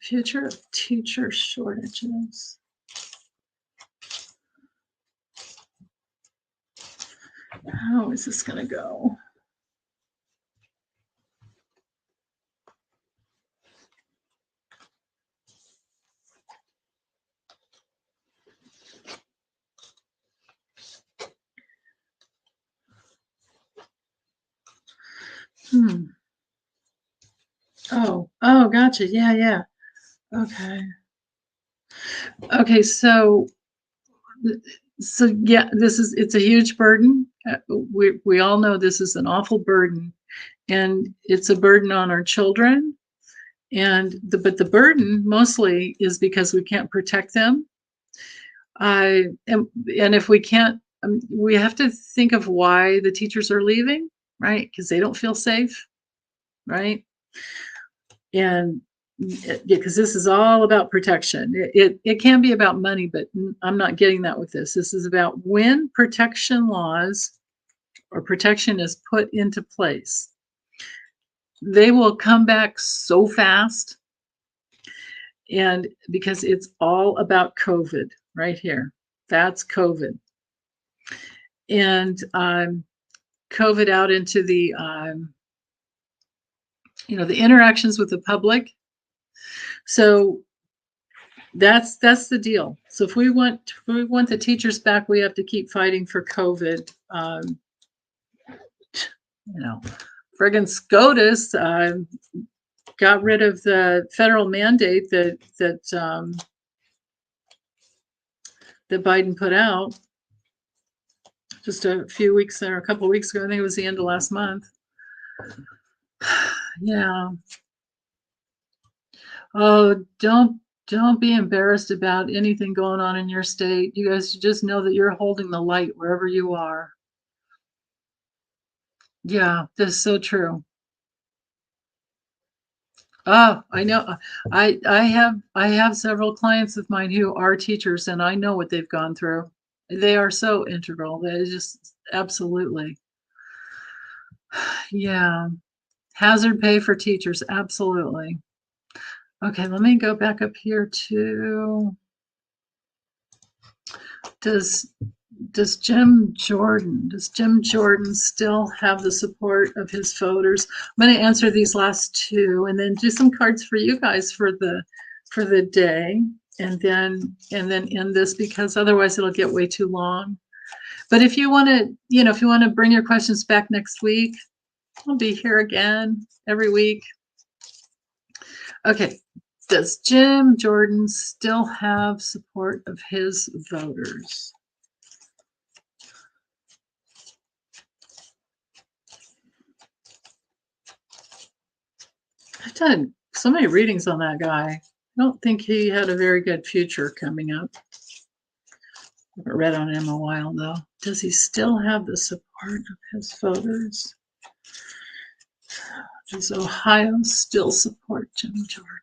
future of teacher shortages. How is this going to go? Oh, gotcha. Yeah, yeah. Okay. Okay, so yeah, it's a huge burden. We all know this is an awful burden, and it's a burden on our children. But the burden mostly is because we can't protect them. And if we can't, we have to think of why the teachers are leaving, right? Because they don't feel safe, right? And because this is all about protection. It can be about money, but I'm not getting that with this. This is about when protection laws or protection is put into place. They will come back so fast. And because it's all about COVID right here. That's COVID. And COVID out into the the interactions with the public. So that's the deal. So if we want the teachers back, we have to keep fighting for COVID. Friggin' SCOTUS got rid of the federal mandate that Biden put out just a few weeks or a couple of weeks ago. I think it was the end of last month. Yeah. Oh, don't be embarrassed about anything going on in your state. You guys just know that you're holding the light wherever you are. Yeah, that's so true. Oh, I know. I have several clients of mine who are teachers, and I know what they've gone through. They are so integral. They just absolutely. Yeah. Hazard pay for teachers, absolutely. Okay, let me go back up here to does Jim Jordan still have the support of his voters? I'm going to answer these last two and then do some cards for you guys for the day, and then end this, because otherwise it'll get way too long. But if you want to bring your questions back next week, I'll be here again every week. Okay. Does Jim Jordan still have support of his voters? I've done so many readings on that guy. I don't think he had a very good future coming up. I haven't read on him a while, though. Does he still have the support of his voters? Does Ohio still support Jim Jordan?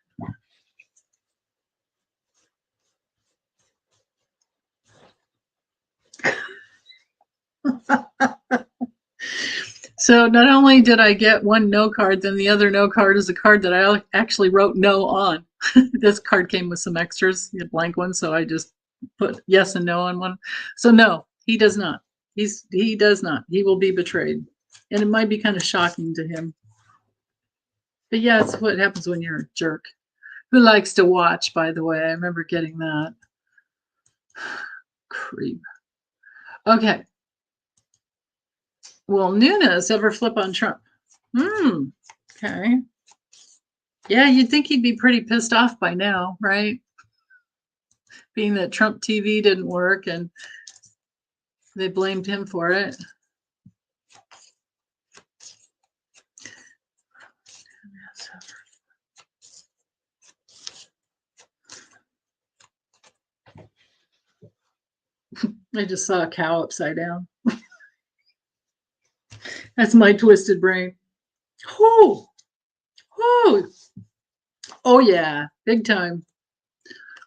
So not only did I get one no card, then the other no card is a card that I actually wrote no on. This card came with some extras, a blank one, so I just put yes and no on one. So no, he does not. He does not. He will be betrayed. And it might be kind of shocking to him. But yeah, it's what happens when you're a jerk. Who likes to watch, by the way? I remember getting that. Creep. Okay. Will Nunez ever flip on Trump? Okay. Yeah, you'd think he'd be pretty pissed off by now, right? Being that Trump TV didn't work and they blamed him for it. I just saw a cow upside down. That's my twisted brain. Oh, oh, oh yeah, big time.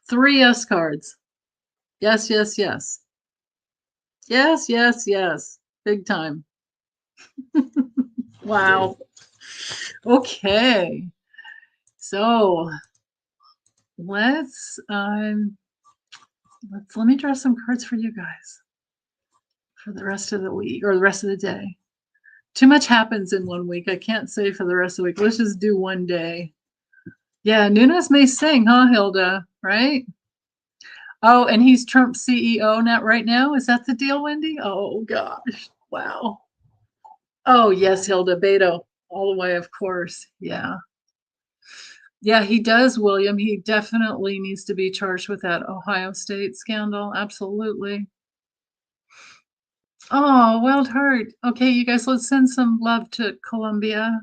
3 S cards. Yes, yes, yes. Yes, yes, yes. Big time. Wow. Okay. So let me draw some cards for you guys for the rest of the week or the rest of the day. Too much happens in one week. I can't say for the rest of the week. Let's just do one day. Yeah, Nunez may sing, huh, Hilda? Right? Oh, and he's Trump's CEO not right now. Is that the deal, Wendy? Oh gosh. Wow. Oh yes, Hilda Beto. All the way, of course. Yeah. Yeah, he does, William. He definitely needs to be charged with that Ohio State scandal. Absolutely. Oh, Wild Heart. Okay, you guys, let's send some love to Colombia.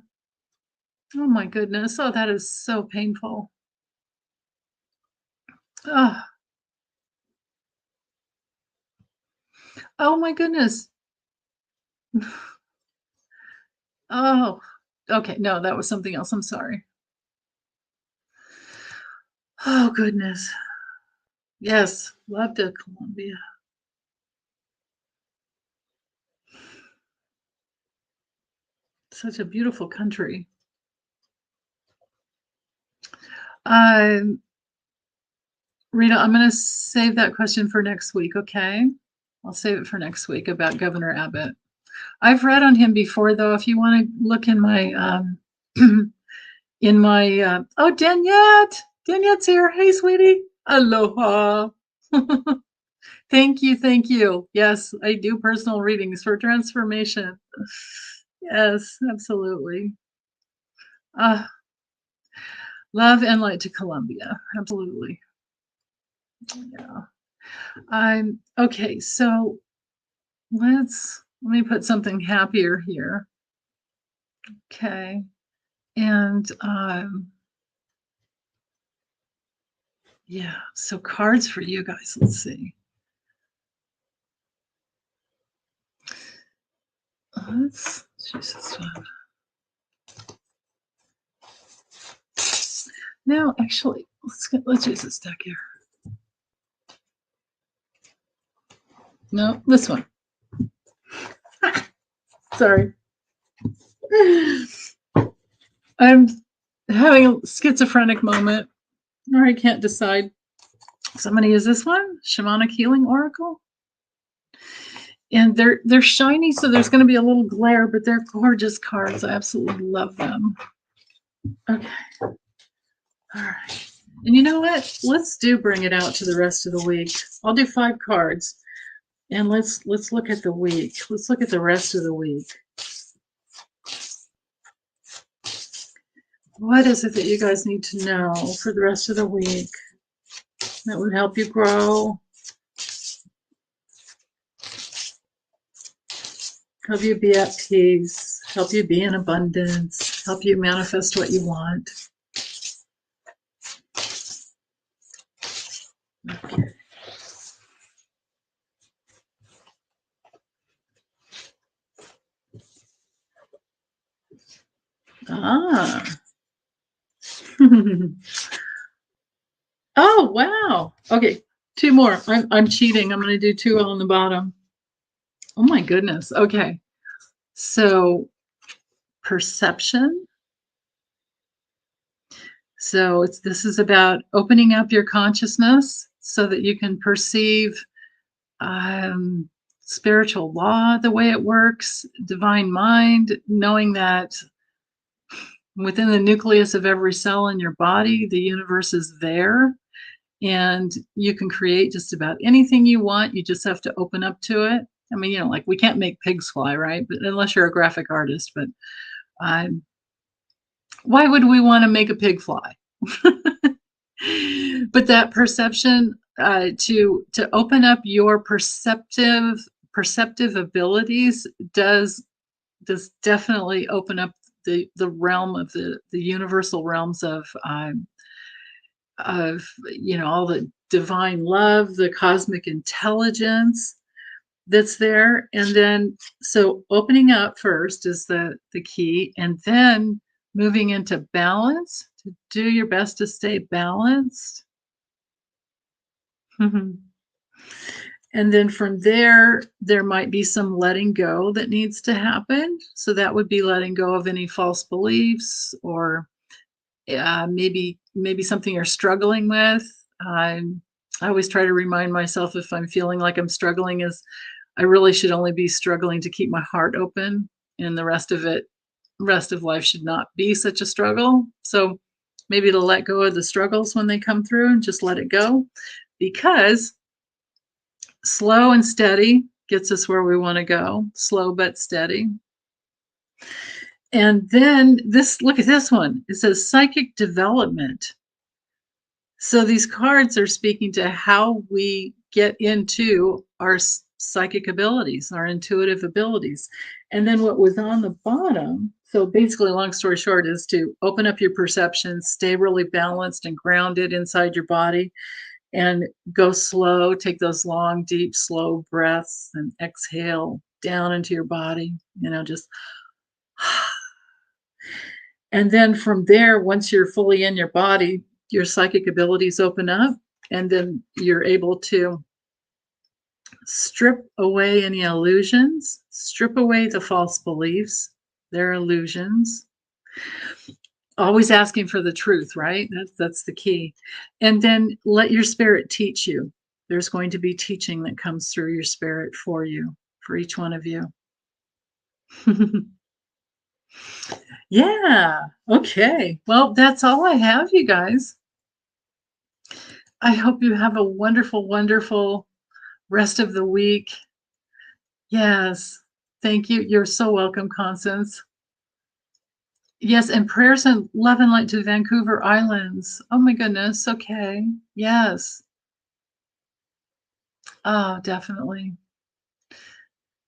Oh my goodness. Oh, that is so painful. Oh, oh my goodness. Oh, okay. No, that was something else. I'm sorry. Oh goodness. Yes, love to Colombia. Such a beautiful country. Um, Rita, I'm going to save that question for next week, okay? I'll save it for next week about Governor Abbott. I've read on him before, though. If you want to look in my oh, Daniette's here. Hey, sweetie. Aloha. Thank you, thank you. Yes, I do personal readings for transformation. Yes, absolutely. Uh, love and light to Columbia. Absolutely. Yeah. I'm okay. So let me put something happier here. Okay. And yeah, so cards for you guys. Let's see. Let's choose this one. No, actually, let's use this deck here. No, this one. Sorry. I'm having a schizophrenic moment, or I can't decide. So I'm going to use this one, Shamanic Healing Oracle. And they're shiny, so there's going to be a little glare, but they're gorgeous cards. I absolutely love them. Okay. All right. And you know what? Let's bring it out to the rest of the week. I'll do 5 cards. And let's look at the week. Let's look at the rest of the week. What is it that you guys need to know for the rest of the week that would help you grow? Help you be at peace, help you be in abundance, help you manifest what you want. Okay. Ah. Oh, wow. Okay, 2 more. I'm cheating. I'm going to do 2 on the bottom. Oh my goodness. Okay. So perception. So this is about opening up your consciousness so that you can perceive spiritual law, the way it works, divine mind, knowing that within the nucleus of every cell in your body, the universe is there, and you can create just about anything you want. You just have to open up to it. I mean, like we can't make pigs fly, right? But unless you're a graphic artist, but Why would we want to make a pig fly? But that perception, to open up your perceptive abilities does definitely open up the realm of the universal realms of all the divine love, the cosmic intelligence that's there. And then so opening up first is the key, and then moving into balance, to do your best to stay balanced. Mhm. And then from there, there might be some letting go that needs to happen. So that would be letting go of any false beliefs, or maybe something you're struggling with. Um, I always try to remind myself, if I'm feeling like I'm struggling, is I really should only be struggling to keep my heart open, and the rest of life should not be such a struggle. So maybe to let go of the struggles when they come through and just let it go, because slow and steady gets us where we want to go. Slow but steady. And then look at this one. It says psychic development. So these cards are speaking to how we get into our psychic abilities, our intuitive abilities. And then what was on the bottom, so basically, long story short, is to open up your perception, stay really balanced and grounded inside your body, and go slow. Take those long, deep, slow breaths and exhale down into your body, just. And then from there, once you're fully in your body, your psychic abilities open up, and then you're able to strip away any illusions, strip away the false beliefs, their illusions. Always asking for the truth, right? That's the key. And then let your spirit teach you. There's going to be teaching that comes through your spirit for you, for each one of you. Yeah. Okay. Well, that's all I have, you guys. I hope you have a wonderful, wonderful rest of the week. Yes. Thank you. You're so welcome, Constance. Yes, and prayers and love and light to Vancouver Islands. Oh my goodness. Okay. Yes. Oh, definitely.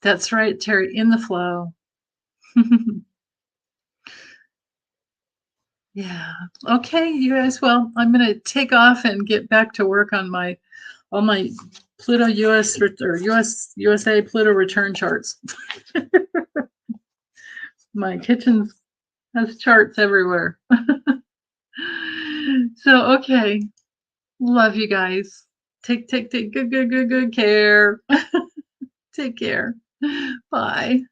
That's right, Terry. In the flow. Yeah. Okay, you guys. Well, I'm gonna take off and get back to work on all my Pluto or USA Pluto return charts. My kitchen has charts everywhere. So okay. Love you guys. Take good care. Take care. Bye.